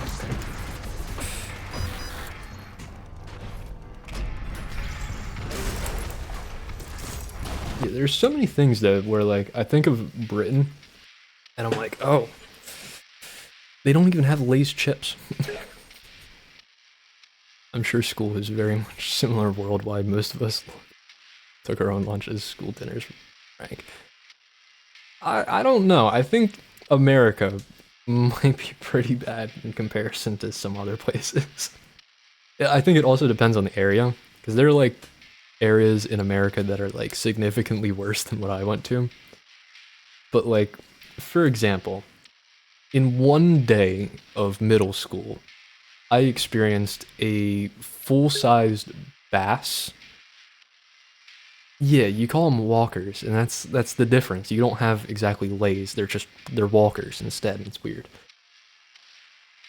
Yeah, there's so many things though where like I think of Britain and I'm like, oh, they don't even have Lay's chips. I'm sure school is very much similar worldwide. Most of us took our own lunches, school dinners, Frank. I don't know. I think America might be pretty bad in comparison to some other places. Yeah, I think it also depends on the area, because there are like areas in America that are like significantly worse than what I went to. But like, for example, in one day of middle school, I experienced a full-sized bass. Yeah, you call them walkers, and that's the difference. You don't have exactly lays, they're walkers instead, and it's weird.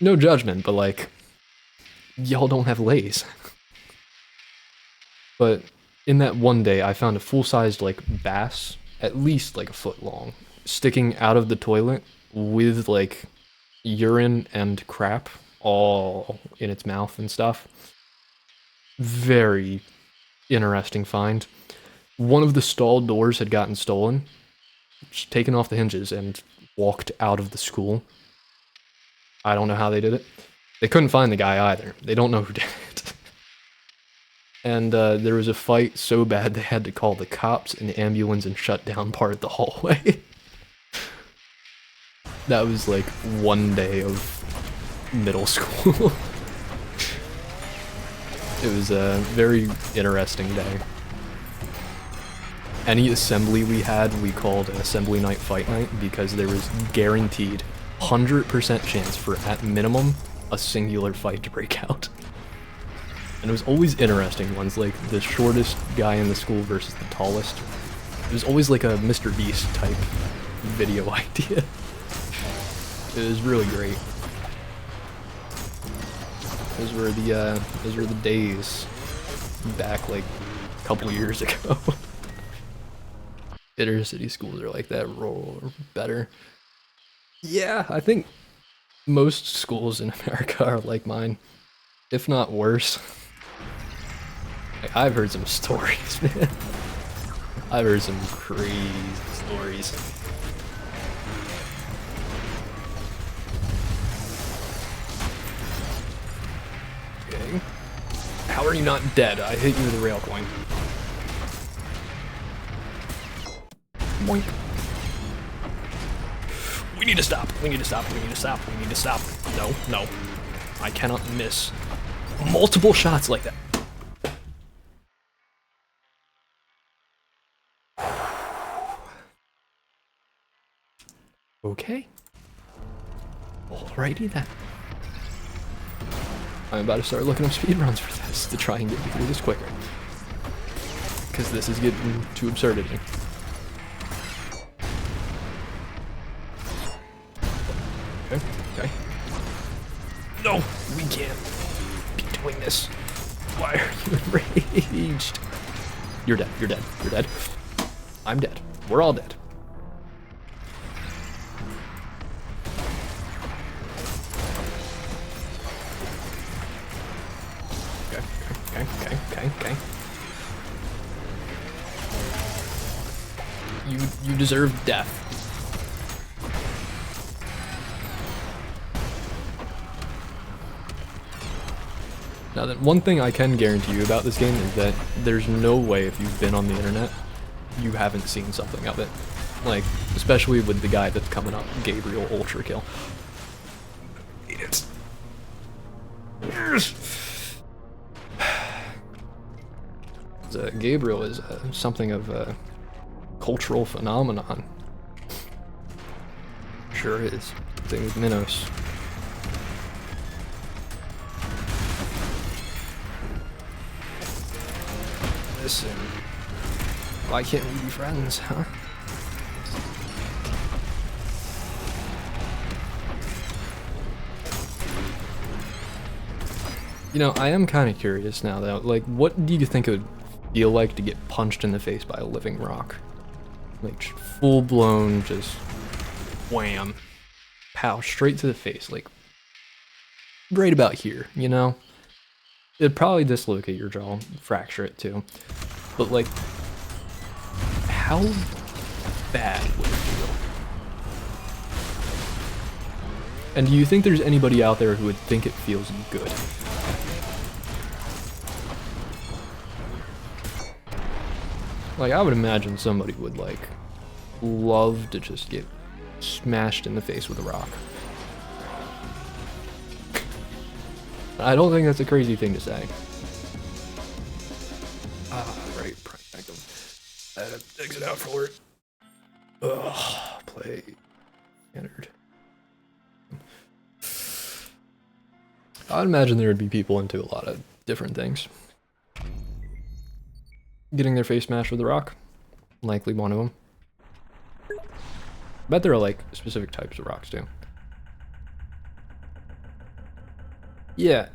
No judgment, but like, y'all don't have lays. But in that one day, I found a full-sized like bass, at least like a foot long, sticking out of the toilet with like urine and crap all in its mouth and stuff. Very interesting find. One of the stall doors had gotten stolen, just taken off the hinges, and walked out of the school. I don't know how they did it. They couldn't find the guy either. They don't know who did it. And there was a fight so bad they had to call the cops and the ambulance and shut down part of the hallway. That was like one day of middle school. It was a very interesting day. Any assembly we had, we called assembly night fight night because there was guaranteed 100% chance for, at minimum, a singular fight to break out. And it was always interesting ones, like the shortest guy in the school versus the tallest. It was always like a Mr. Beast type video idea. It was really great. Those were the days back like a couple years ago. Inner city schools are like that, or better. Yeah, I think most schools in America are like mine, if not worse. Like, I've heard some stories, man. I've heard some crazy stories. Okay. How are you not dead? I hit you with a rail coin. Boink. We need to stop. We need to stop. We need to stop. We need to stop. No, no. I cannot miss multiple shots like that. Okay. Alrighty then. I'm about to start looking up speedruns for this to try and get me through this quicker. Because this is getting to absurdity. Okay, okay. No, we can't be doing this. Why are you enraged? You're dead, you're dead, you're dead. I'm dead. We're all dead. Okay. You deserve death. Now then, one thing I can guarantee you about this game is that there's no way, if you've been on the internet, you haven't seen something of it. Like, especially with the guy that's coming up, Gabriel Ultrakill. Yes. Gabriel is something of a cultural phenomenon. Sure is. Thing with Minos. Listen, why can't we be friends, huh? You know, I am kind of curious now, though. Like, what do you think it would feel like to get punched in the face by a living rock? Like, full-blown, just wham. Pow, straight to the face. Like, right about here, you know? It'd probably dislocate your jaw, fracture it too. But, like, how bad would it feel? And do you think there's anybody out there who would think it feels good? Like, I would imagine somebody would, like, love to just get smashed in the face with a rock. I don't think that's a crazy thing to say. Ah, right, protect them. Exit out for it. Ugh, play standard. I'd imagine there would be people into a lot of different things. Getting their face smashed with a rock, likely one of them. I bet there are like specific types of rocks too. Yeah,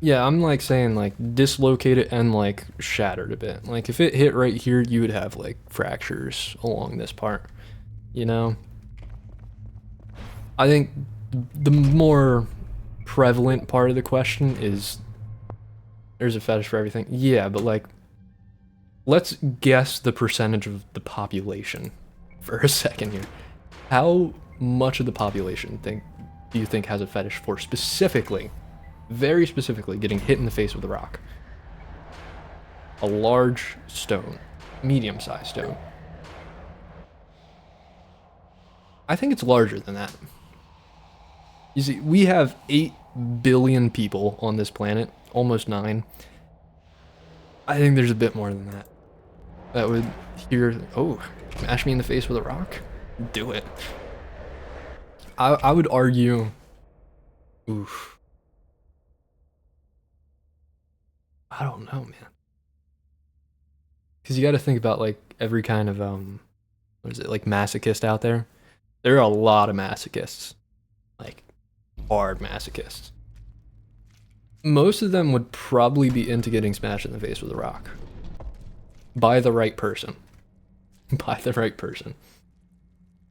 I'm like saying like dislocate it and like shattered a bit. Like if it hit right here, you would have like fractures along this part, you know? I think the more prevalent part of the question is there's a fetish for everything. Yeah, but like, let's guess the percentage of the population for a second here. How much of the population do you think has a fetish for specifically, very specifically, getting hit in the face with a rock? A large stone, medium-sized stone. I think it's larger than that. You see, we have 8 billion people on this planet, almost 9. I think there's a bit more than that. That would hear, oh, smash me in the face with a rock? Do it. I would argue, oof. I don't know, man. Because you got to think about like every kind of, what is it, like masochist out there? There are a lot of masochists. Like, hard masochists. Most of them would probably be into getting smashed in the face with a rock. By the right person. By the right person.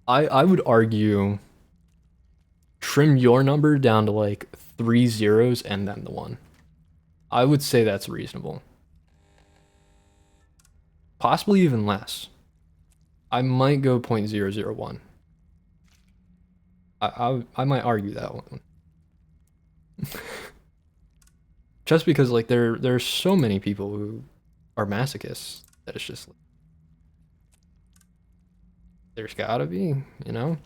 I would argue trim your number down to like 3 zeros and then the 1. I would say that's reasonable. Possibly even less. I might go 0.001. I might argue that one. Just because like there's so many people who are masochists that it's just like, there's gotta be, you know?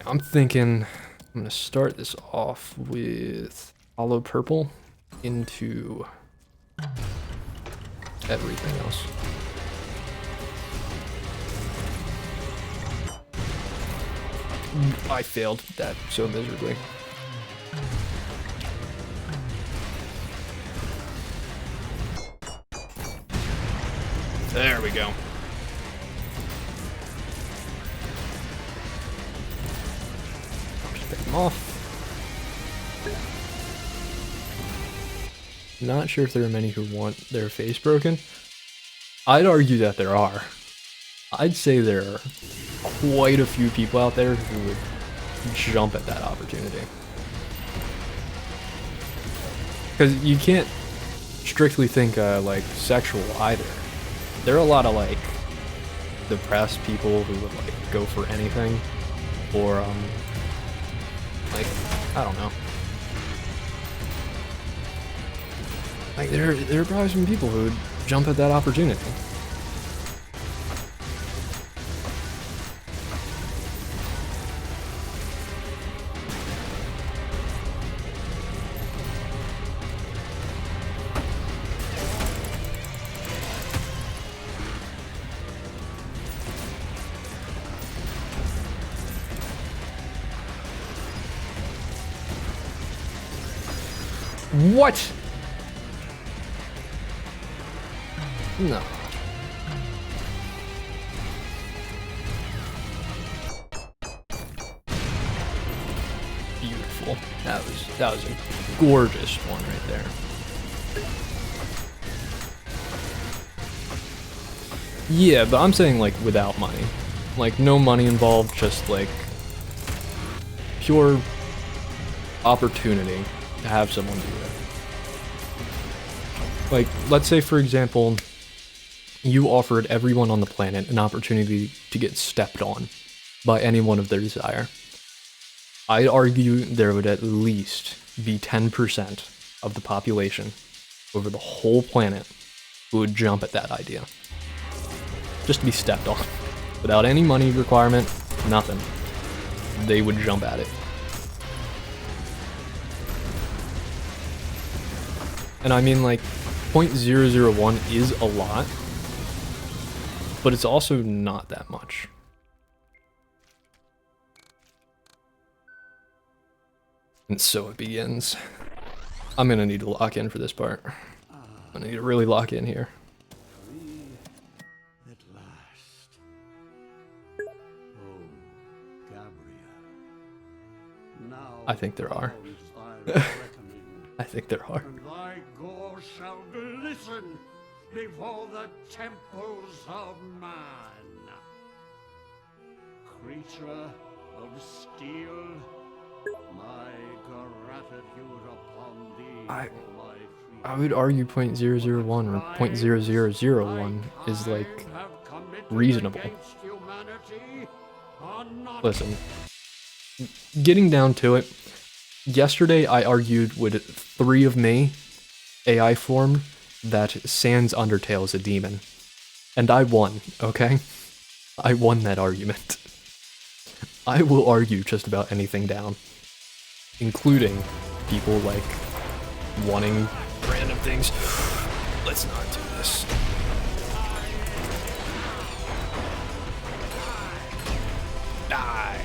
I'm thinking I'm gonna start this off with hollow purple into everything else. I failed that so miserably. There we go. Just pick them off. Not sure if there are many who want their face broken. I'd argue that there are. I'd say there are quite a few people out there who would jump at that opportunity. Because you can't strictly think like sexual either. There are a lot of like depressed people who would like go for anything, or like I don't know. Like there are probably some people who would jump at that opportunity. What? No. Beautiful. That was a gorgeous one right there. Yeah, but I'm saying like without money. Like no money involved, just like pure opportunity to have someone do it. Like, let's say for example, you offered everyone on the planet an opportunity to get stepped on by anyone of their desire. I'd argue there would at least be 10% of the population over the whole planet who would jump at that idea. Just to be stepped on. Without any money requirement, nothing. They would jump at it. And I mean, like, 0.001 is a lot, but it's also not that much. And so it begins. I'm gonna need to lock in for this part. I'm gonna need to really lock in here. At last. Oh, Gabriel. Now I think there are. I think there are. And thy gore shall glisten before the temples of man. Creature of steel, my gratitude upon thee for my freedom. I would argue 0.001 or 0.0001 is like reasonable. Listen, getting down to it, yesterday I argued with 3 of me, AI form, that Sans Undertale is a demon. And I won, okay? I won that argument. I will argue just about anything down. Including people like wanting random things. Let's not do this. Die.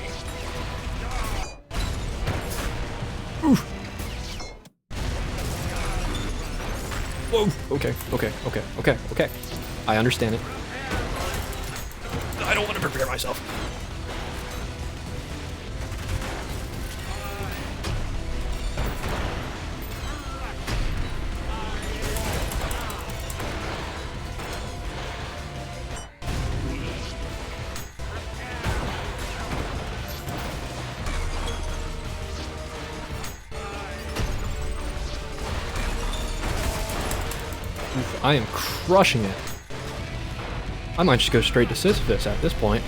Oof. Whoa. Okay. I understand it. I don't want to prepare myself. I am crushing it. I might just go straight to Sisyphus at this point.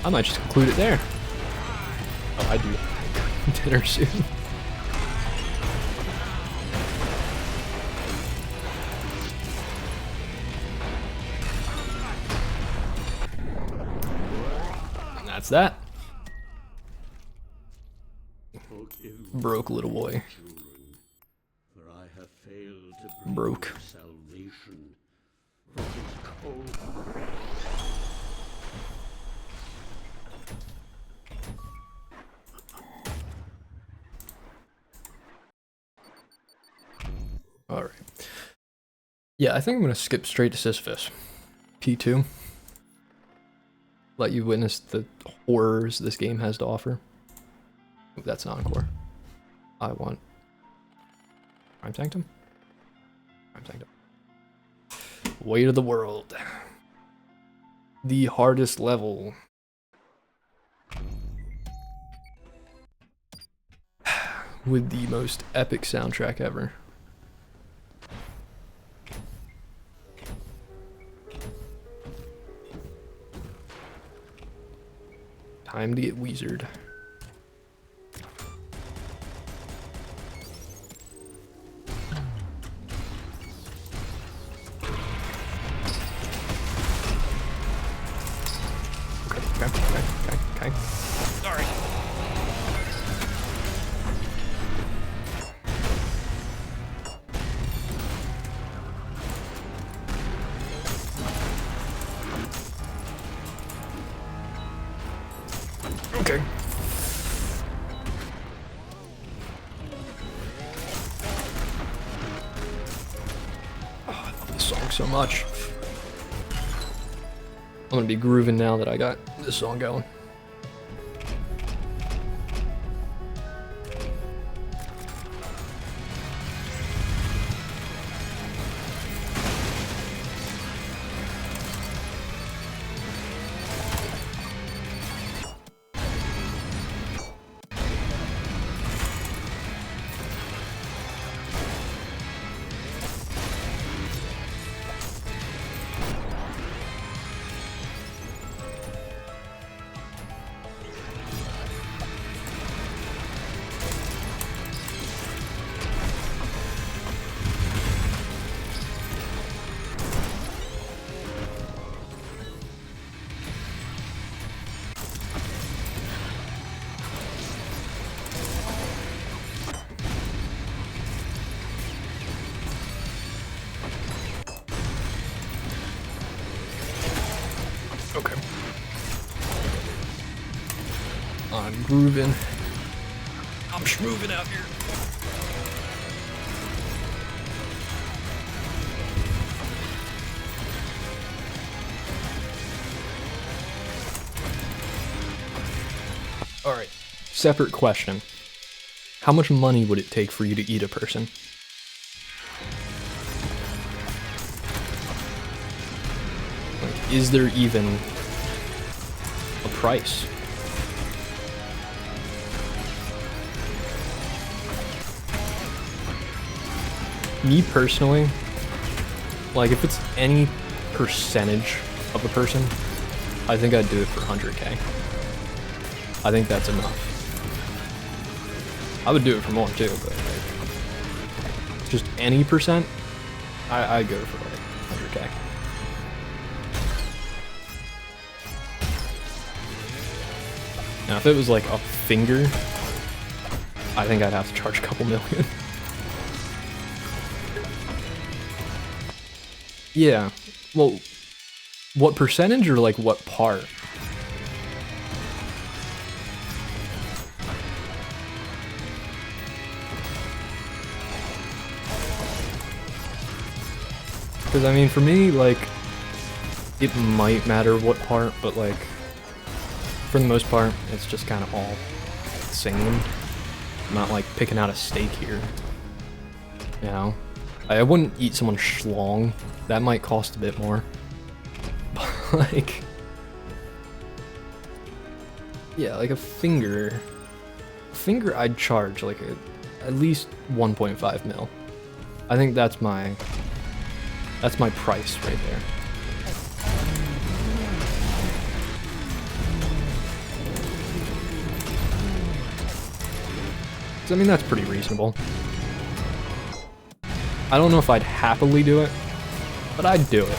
I might just conclude it there. Oh, I do dinner soon. And that's that. Broke little boy. For I have failed to bring Broke. salvation from his cold. Alright. Yeah, I think I'm gonna skip straight to Sisyphus. P2. Let you witness the horrors this game has to offer. Ooh, that's an encore. I want Prime Sanctum? Prime Sanctum. Weight of the World. The hardest level. With the most epic soundtrack ever. Time to get Weezered. Okay. Sorry. Okay. this song so much. I'm gonna be grooving now that I got this song going. Okay. I'm grooving. I'm schmooving out here. Alright, separate question. How much money would it take for you to eat a person? Like, is there even a price? Me personally, like if it's any percentage of a person, I think I'd do it for 100K. I think that's enough. I would do it for more too, but like, just any percent, I'd go for like 100K. Now if it was like a finger, I think I'd have to charge a couple million. Yeah, well, what percentage or like what part? Because I mean, for me, like, it might matter what part, but like, for the most part, it's just kind of all the same. I'm not like picking out a steak here, you know? I wouldn't eat someone's schlong. That might cost a bit more. But like, yeah, like a finger I'd charge like at least 1.5 mil. I think that's my price right there. So, I mean, that's pretty reasonable. I don't know if I'd happily do it, but I'd do it.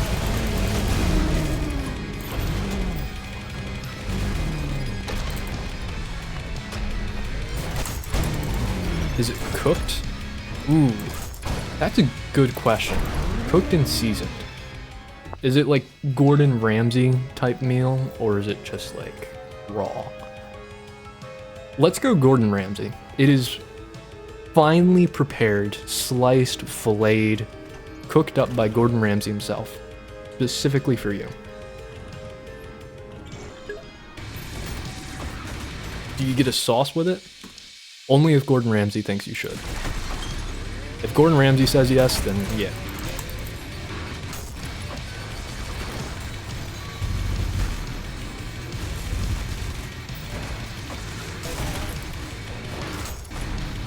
Is it cooked? Ooh, that's a good question. Cooked and seasoned. Is it like Gordon Ramsay type meal, or is it just like raw? Let's go Gordon Ramsay. It is finely prepared, sliced, filleted, cooked up by Gordon Ramsay himself, specifically for you. Do you get a sauce with it? Only if Gordon Ramsay thinks you should. If Gordon Ramsay says yes, then yeah.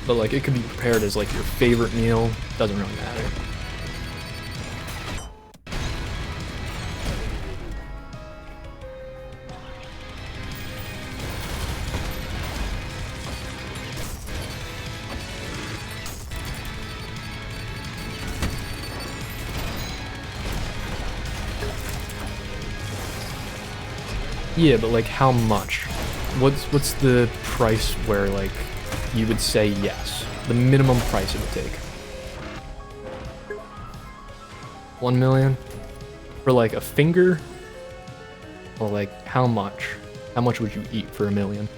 But like, it could be prepared as like your favorite meal, doesn't really matter. Yeah, but like how much? What's the price where like you would say yes? The minimum price it would take. 1 million? For like a finger? Or like how much? How much would you eat for 1 million?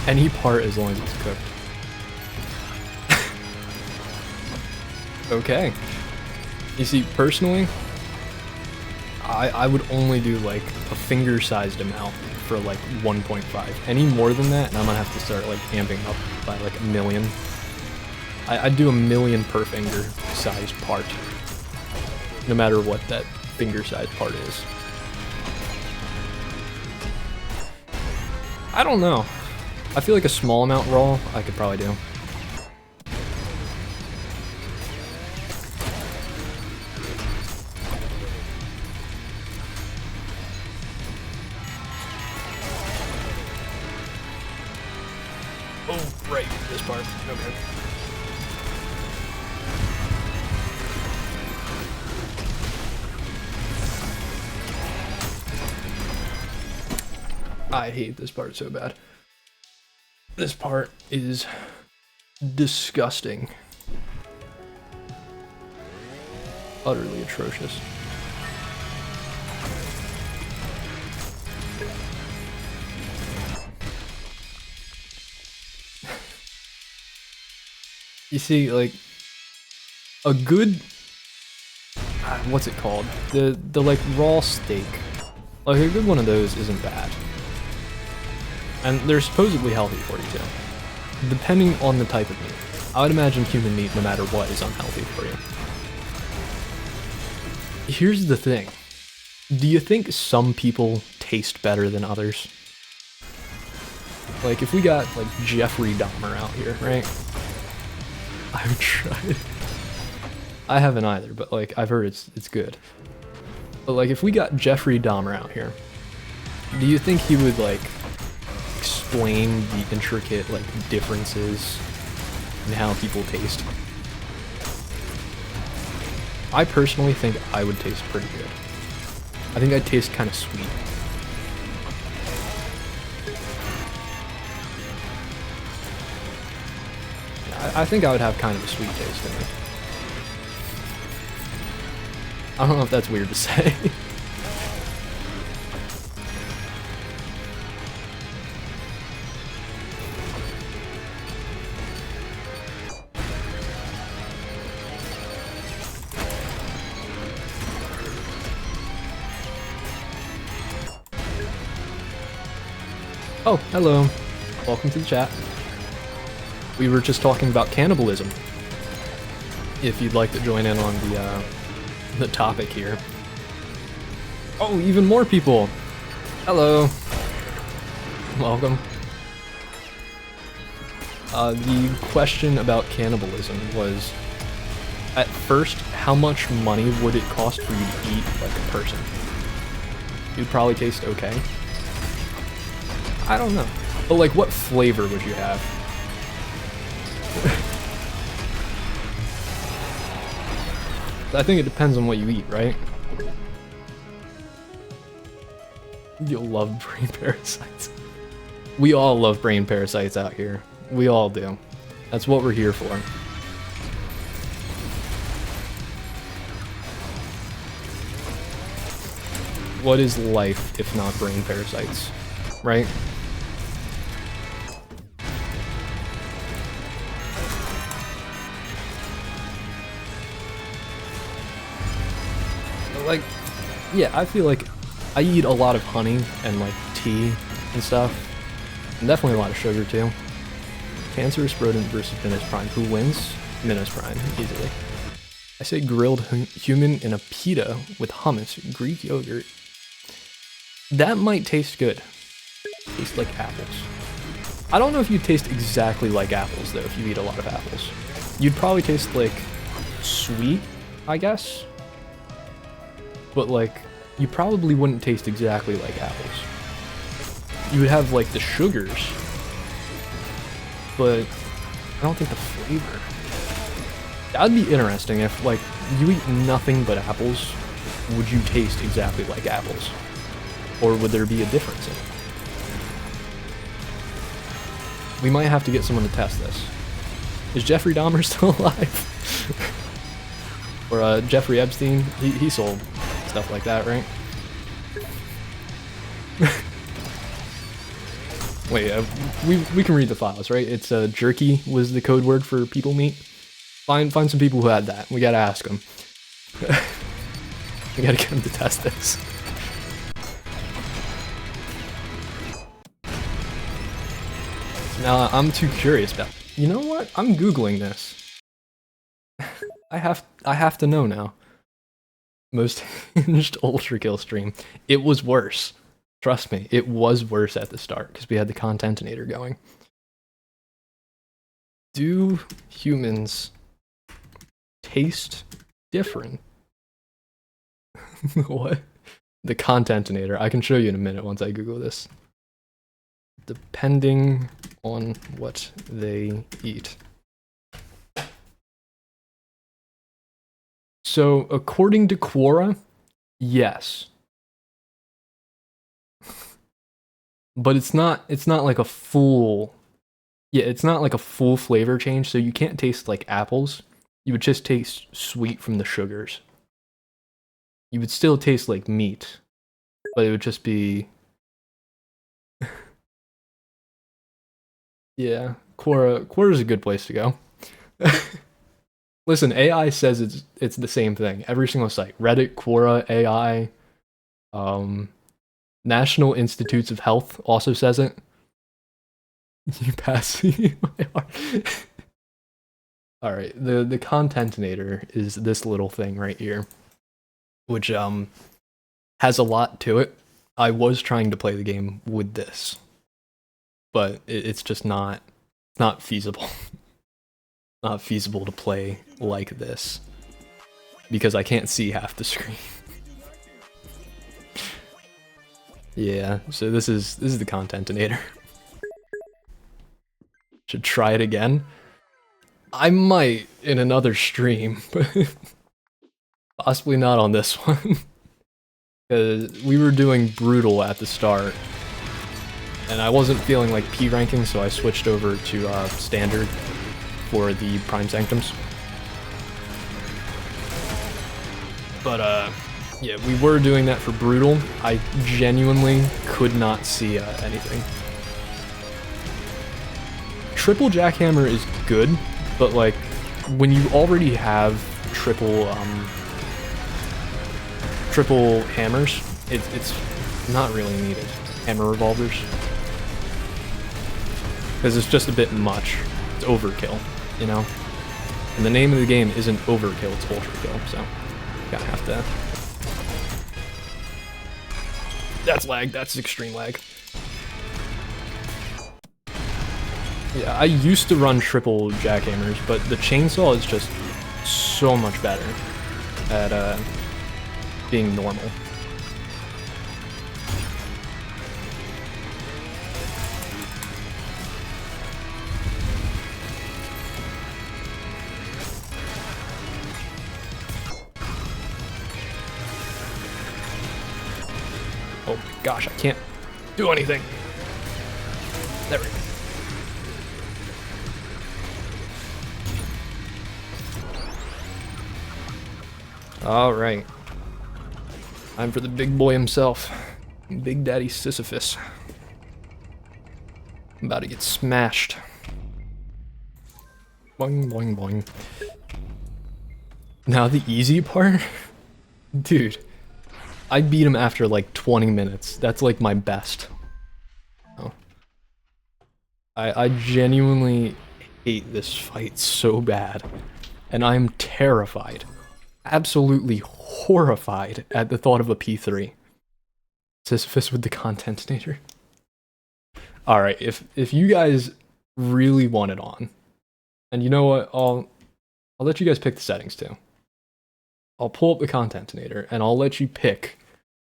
Any part as long as it's cooked. Okay. You see, personally, I would only do like a finger-sized amount for like 1.5. Any more than that, and I'm gonna have to start like amping up by like 1,000,000. I'd do 1,000,000 per finger-sized part, no matter what that finger-sized part is. I don't know. I feel like a small amount raw I could probably do. Oh, right, this part. Okay. I hate this part so bad. This part is disgusting. Utterly atrocious. You see, like, a good, what's it called? The like raw steak. Like a good one of those isn't bad. And they're supposedly healthy for you too. Depending on the type of meat. I would imagine human meat, no matter what, is unhealthy for you. Here's the thing. Do you think some people taste better than others? Like, if we got, like, Jeffrey Dahmer out here, right? I would try it. I haven't either, but, like, I've heard it's good. But, like, if we got Jeffrey Dahmer out here, do you think he would, like, explain the intricate, like, differences in how people taste? I personally think I would taste pretty good. I think I'd taste kind of sweet. I think I would have kind of a sweet taste in me. I don't know if that's weird to say. Oh, hello. Welcome to the chat. We were just talking about cannibalism. If you'd like to join in on the topic here. Oh, even more people. Hello. Welcome. The question about cannibalism was, at first, how much money would it cost for you to eat like a person? You'd probably taste okay. I don't know. But like, what flavor would you have? I think it depends on what you eat, right? You'll love brain parasites. We all love brain parasites out here. We all do. That's what we're here for. What is life if not brain parasites, right? Like, yeah, I feel like I eat a lot of honey and like tea and stuff, and definitely a lot of sugar too. Cancerous rodent versus Minus Prime. Who wins? Minus Prime, easily. I say grilled human in a pita with hummus, Greek yogurt. That might taste good. Taste like apples. I don't know if you taste exactly like apples though if you eat a lot of apples. You'd probably taste like sweet, I guess. But like, you probably wouldn't taste exactly like apples. You would have like the sugars, but I don't think the flavor. That'd be interesting if like you eat nothing but apples, would you taste exactly like apples? Or would there be a difference in it? We might have to get someone to test this. Is Jeffrey Dahmer still alive? Or Jeffrey Epstein? He sold stuff like that, right? Wait, we can read the files, right? It's jerky was the code word for people meat. Find some people who had that. We gotta ask them. We gotta get them to test this. Now I'm too curious about. You know what? I'm googling this. I have to know now. Most hinged Ultrakill stream. It was worse. Trust me, it was worse at the start because we had the Content-inator going. Do humans taste different? What? The Content-inator. I can show you in a minute once I Google this. Depending on what they eat. So, according to Quora, yes. But it's not like a full, yeah, it's not like a full flavor change, so you can't taste like apples. You would just taste sweet from the sugars. You would still taste like meat, but it would just be, yeah, Quora's a good place to go. Listen, AI says it's the same thing. Every single site, Reddit, Quora, AI, National Institutes of Health also says it. You pass me my heart. All right, the Content-inator is this little thing right here, which has a lot to it. I was trying to play the game with this, but it's just not feasible. Not feasible to play like this because I can't see half the screen. Yeah, so this is the Content-inator. Should try it again. I might in another stream, but possibly not on this one. Because we were doing brutal at the start, and I wasn't feeling like P ranking, so I switched over to standard for the Prime Sanctums. But yeah, we were doing that for brutal. I genuinely could not see anything. Triple jackhammer is good, but like when you already have triple hammers, it's not really needed. Hammer revolvers, because it's just a bit much. It's overkill, you know. And the name of the game isn't overkill; it's ultrakill. So you gotta have to. That's lag. That's extreme lag. Yeah, I used to run triple jackhammers, but the chainsaw is just so much better at being normal. Oh my gosh, I can't do anything. There we go. Alright. Time for the big boy himself. Big Daddy Sisyphus. I'm about to get smashed. Boing, boing, boing. Now the easy part? Dude. I beat him after like 20 minutes. That's like my best. Oh. I genuinely hate this fight so bad. And I'm terrified. Absolutely horrified at the thought of a P3. Sisyphus with the Content-inator. Alright, if you guys really want it on, and you know what, I'll let you guys pick the settings too. I'll pull up the Content-inator and I'll let you pick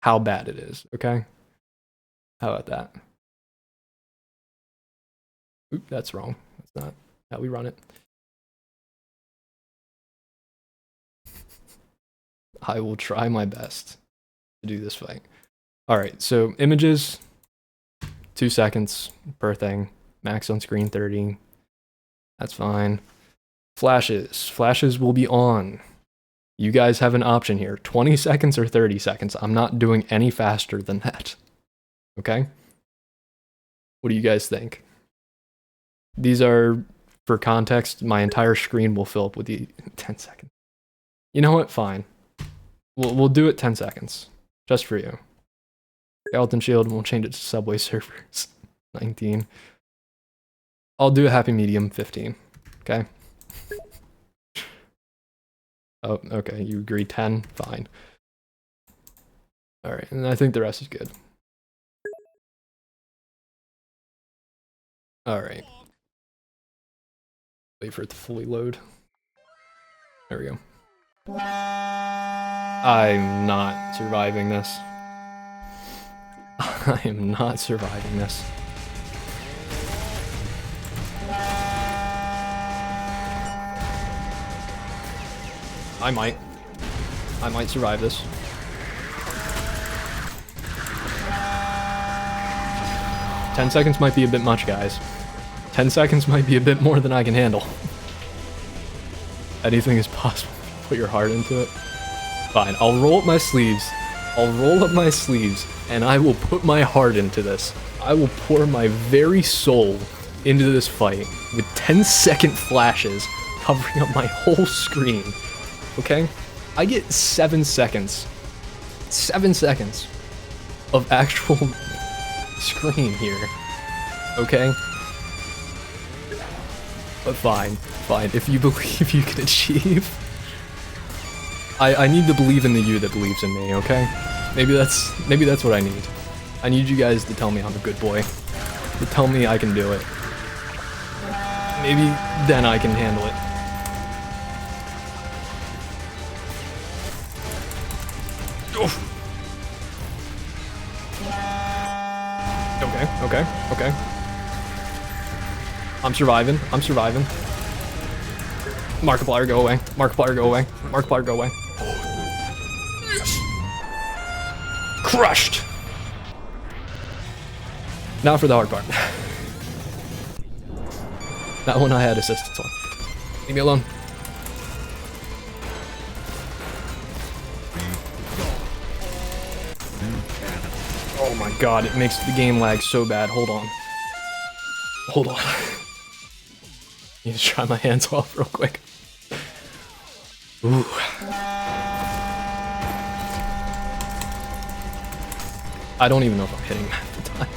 how bad it is, okay? How about that? Oop, that's wrong. That's not how we run it. I will try my best to do this fight. Alright, so images, 2 seconds per thing. Max on screen 30. That's fine. Flashes. Flashes will be on. You guys have an option here. 20 seconds or 30 seconds. I'm not doing any faster than that. Okay? What do you guys think? These are, for context, my entire screen will fill up with the 10 seconds. You know what? Fine. We'll do it 10 seconds. Just for you. Skeleton Shield, and we'll change it to Subway servers. 19. I'll do a happy medium, 15. Okay? Oh, okay, you agree 10? Fine. Alright, and I think the rest is good. Alright. Wait for it to fully load. There we go. I'm not surviving this. I am not surviving this. I might survive this. Ten seconds might be a bit much, guys. 10 seconds might be a bit more than I can handle. Anything is possible. Put your heart into it. Fine, I'll roll up my sleeves. I'll roll up my sleeves, and I will put my heart into this. I will pour my very soul into this fight with 10-second flashes covering up my whole screen. Okay? I get 7 seconds. 7 seconds of actual screen here. Okay? But fine. If you believe you can achieve... I need to believe in the you that believes in me, okay? Maybe that's what I need. I need you guys to tell me I'm a good boy. To tell me I can do it. Maybe then I can handle it. Oof. Okay. I'm surviving. Markiplier, go away. Markiplier, go away. Yes. Crushed! Now for the hard part. That one I had assistance on. Leave me alone. Oh my god, it makes the game lag so bad. Hold on. Need to try my hands off real quick. Ooh. I don't even know if I'm hitting half the time.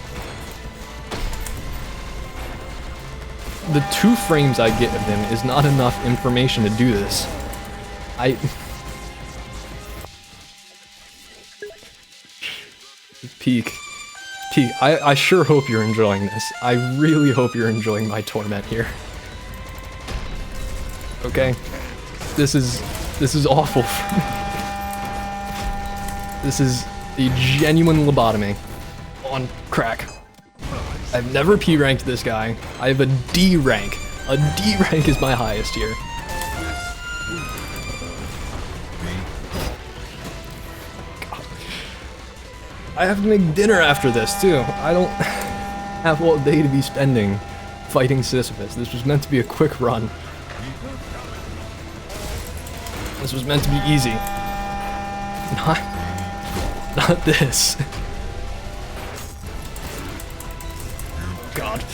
The 2 frames I get of him is not enough information to do this. Peak. I sure hope you're enjoying this. I really hope you're enjoying my torment here. Okay? This is awful. This is a genuine lobotomy on crack. I've never P ranked this guy. I have a D rank. A D rank is my highest here. God. I have to make dinner after this too. I don't have all day to be spending fighting Sisyphus. This was meant to be a quick run. This was meant to be easy. Not this. God.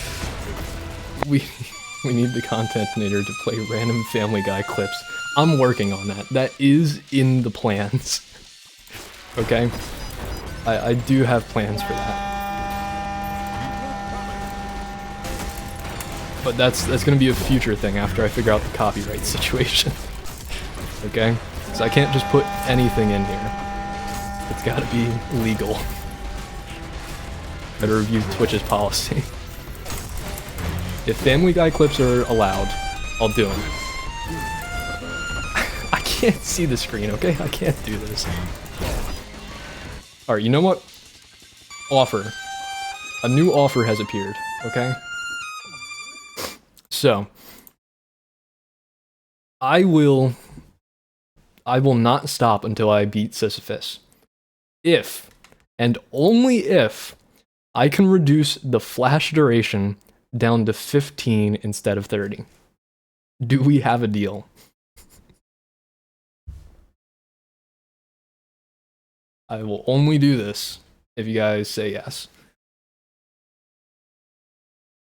We need the Content-inator to play random Family Guy clips. I'm working on that. That is in the plans. Okay? I do have plans for that. But that's gonna be a future thing after I figure out the copyright situation. Okay? So I can't just put anything in here. It's gotta be legal. Better review Twitch's policy. If Family Guy clips are allowed, I'll do them. I can't see the screen, okay? I can't do this. Alright, you know what? Offer. A new offer has appeared, okay? So, I will not stop until I beat Sisyphus. If, and only if, I can reduce the flash duration down to 15 instead of 30. Do we have a deal? I will only do this if you guys say yes.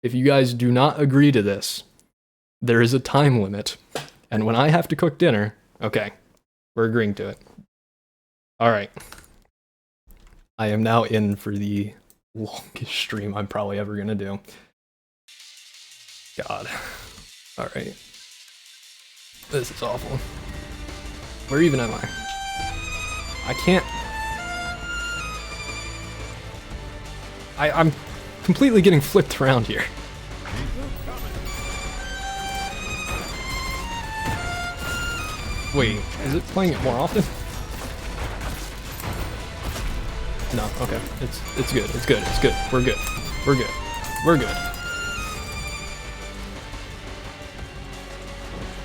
If you guys do not agree to this, there is a time limit. And when I have to cook dinner, okay, we're agreeing to it. All right. I am now in for the longest stream I'm probably ever going to do. God. All right. This is awful. Where even am I? I can't... I'm completely getting flipped around here. Wait, is it playing it more often? No, okay. It's good. It's good. It's good. We're good. We're good. We're good.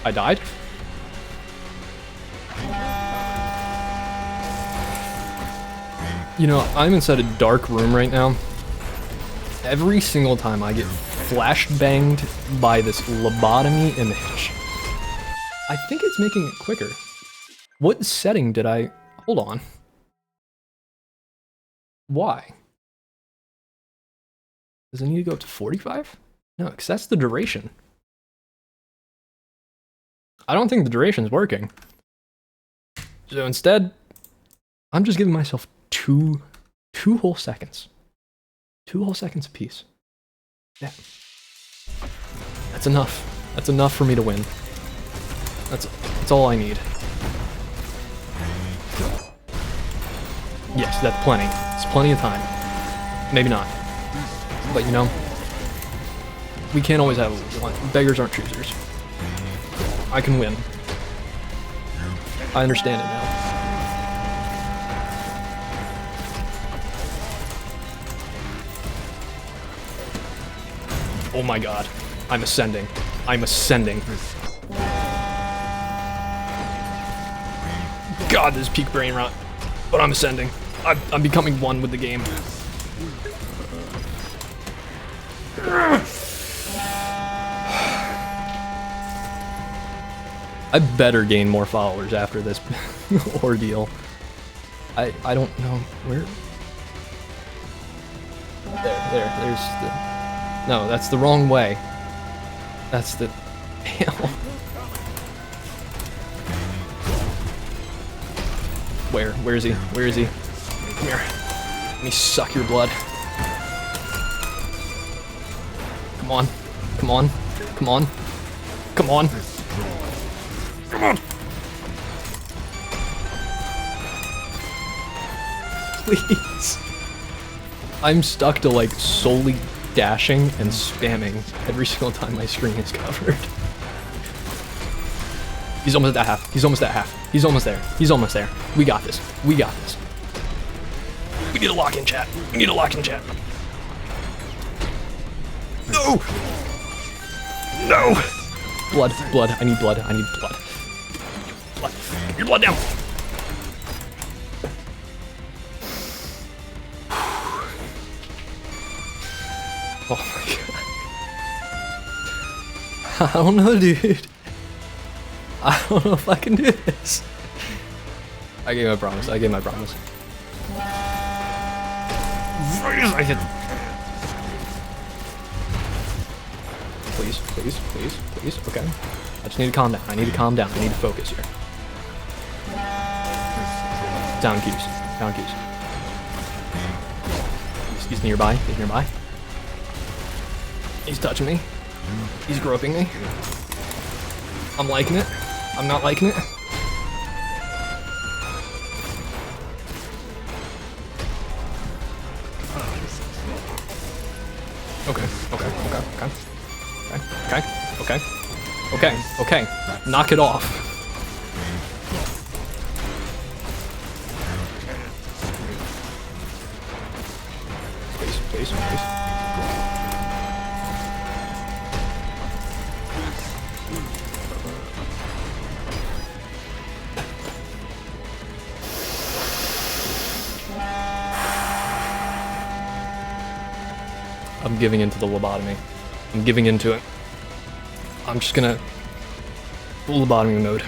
I died? You know, I'm inside a dark room right now. Every single time I get flash banged by this lobotomy image. I think it's making it quicker. What setting did I... Hold on. Why? Does it need to go up to 45? No, because that's the duration. I don't think the duration's working. So instead, I'm just giving myself two whole seconds. 2 whole seconds apiece. Yeah. That's enough. That's enough for me to win. That's all I need. Yes, that's plenty. It's plenty of time. Maybe not. But you know, we can't always have one. Beggars aren't choosers. I can win. I understand it now. Oh my god. I'm ascending. I'm ascending. God, this is peak brain rot. But I'm ascending. I'm becoming one with the game. I better gain more followers after this ordeal. I don't know where. There's the... No, that's the wrong way. That's the... Where is he? Where is he? Come here. Let me suck your blood. Come on. Come on. Come on. Come on. Come on. Please. I'm stuck to like solely dashing and spamming every single time my screen is covered. He's almost at half. He's almost at half. He's almost there. He's almost there. We got this. We got this. We need a lock in chat. We need a lock in chat. No! No! Blood. Blood. I need blood. I need blood. Blood. Get your blood down. Oh my god. I don't know, dude. I don't know if I can do this. I gave my promise. I gave my promise. Please, please, please, please. Okay. I just need to calm down. I need to calm down. I need to focus here. Down cues. Down cues. He's nearby. He's nearby. He's touching me. He's groping me. I'm liking it. I'm not liking it. Okay, okay, okay, okay. Okay, okay, okay. Okay, okay. Knock it off. Please, please, please. I'm giving into the lobotomy. I'm giving into it. I'm just gonna full lobotomy mode.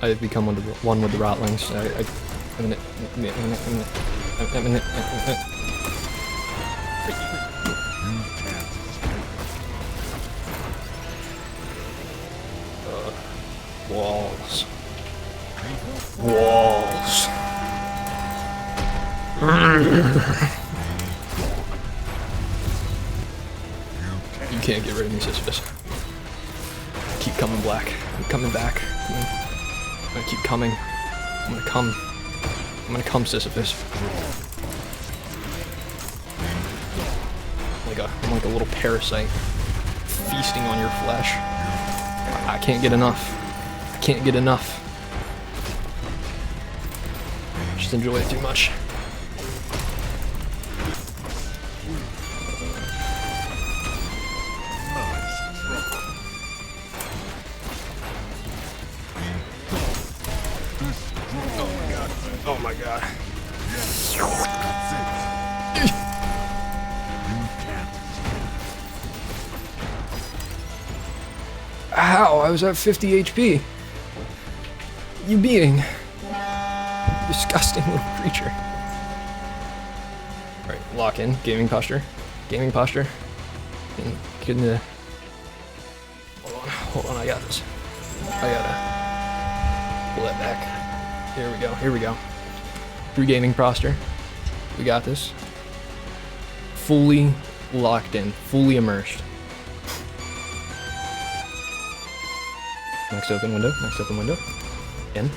I've become one with the Rotlings. Walls. Walls. You can't get rid of me, Sisyphus. Keep coming, Black. I'm coming back. I'm gonna keep coming. I'm gonna come. I'm gonna come, Sisyphus. I'm like a little parasite feasting on your flesh. I can't get enough. I can't get enough. Just enjoy it too much. Oh my god. How? I was at 50 HP. You being. Disgusting little creature. Alright, lock in. Gaming posture. Gaming posture. Get in the... Hold on, I got this. I gotta pull that back. Here we go, here we go. Through gaming posture. We got this. Fully locked in, fully immersed. Next open window, next open window. In.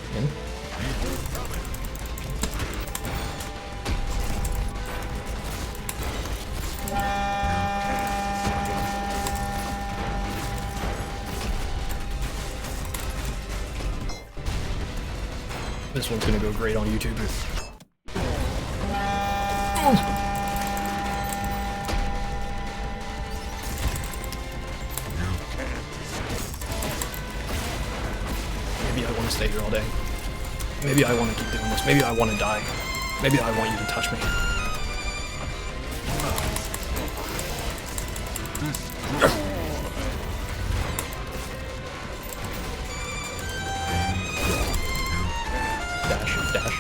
This one's gonna go great on YouTube. Maybe I want to stay here all day. Maybe I want to keep doing this. Maybe I want to die. Maybe I want you to touch me. Dash.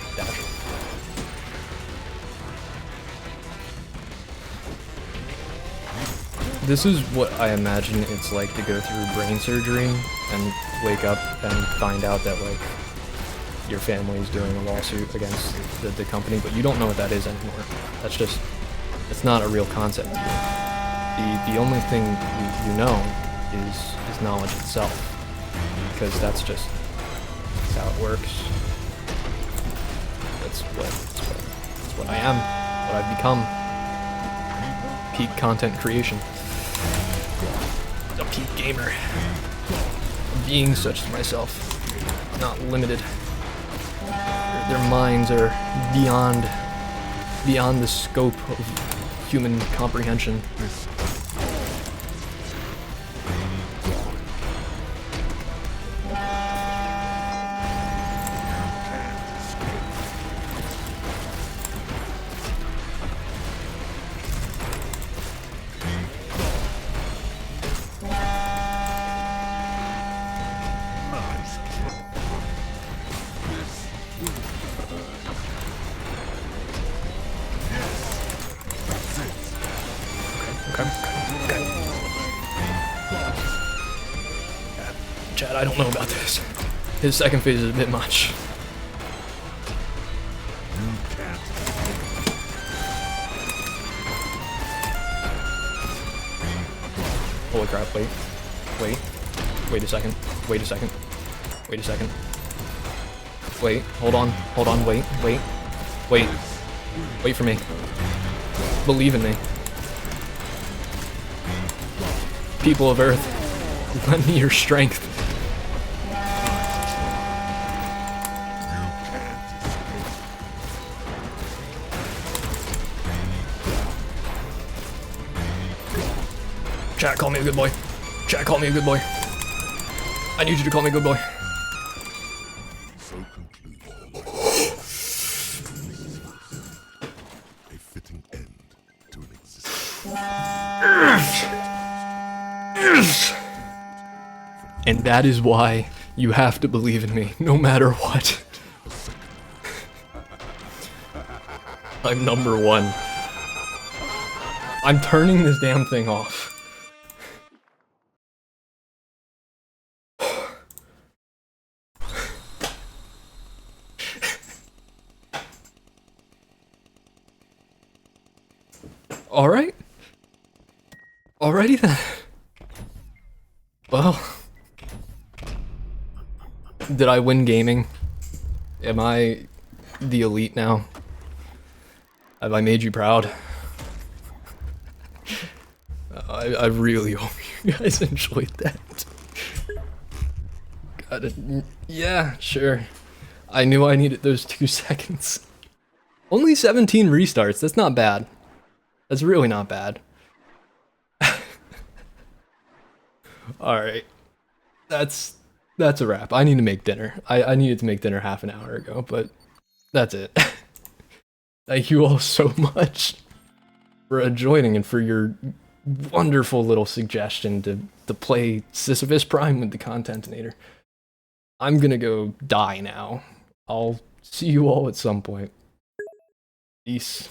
This is what I imagine it's like to go through brain surgery and wake up and find out that, like, your family is doing a lawsuit against the company, but you don't know what that is anymore. That's just, it's not a real concept to you. The only thing you know is knowledge itself, because that's how it works. That's what I am, what I've become. Peak content creation. A peak gamer. Being such as myself, not limited. Their minds are beyond the scope of human comprehension. Okay. Chad, I don't know about this. His second phase is a bit much. Holy crap, wait a second, wait, hold on, wait for me. Believe in me. People of Earth, lend me your strength. Chat, call me a good boy. Chat, call me a good boy. I need you to call me a good boy. So concludes a fitting end to an existence. And that is why You have to believe in me, no matter what. I'm number one. I'm turning this damn thing off. Alright. Alrighty then. Well. Did I win gaming? Am I the elite now? Have I made you proud? I really hope you guys enjoyed that. Got it. Yeah, sure. I knew I needed those 2 seconds. Only 17 restarts, that's not bad. That's really not bad. Alright. That's a wrap. I need to make dinner. I needed to make dinner half an hour ago, but that's it. Thank you all so much for joining and for your wonderful little suggestion to play Sisyphus Prime with the Content-inator. I'm gonna go die now. I'll see you all at some point. Peace.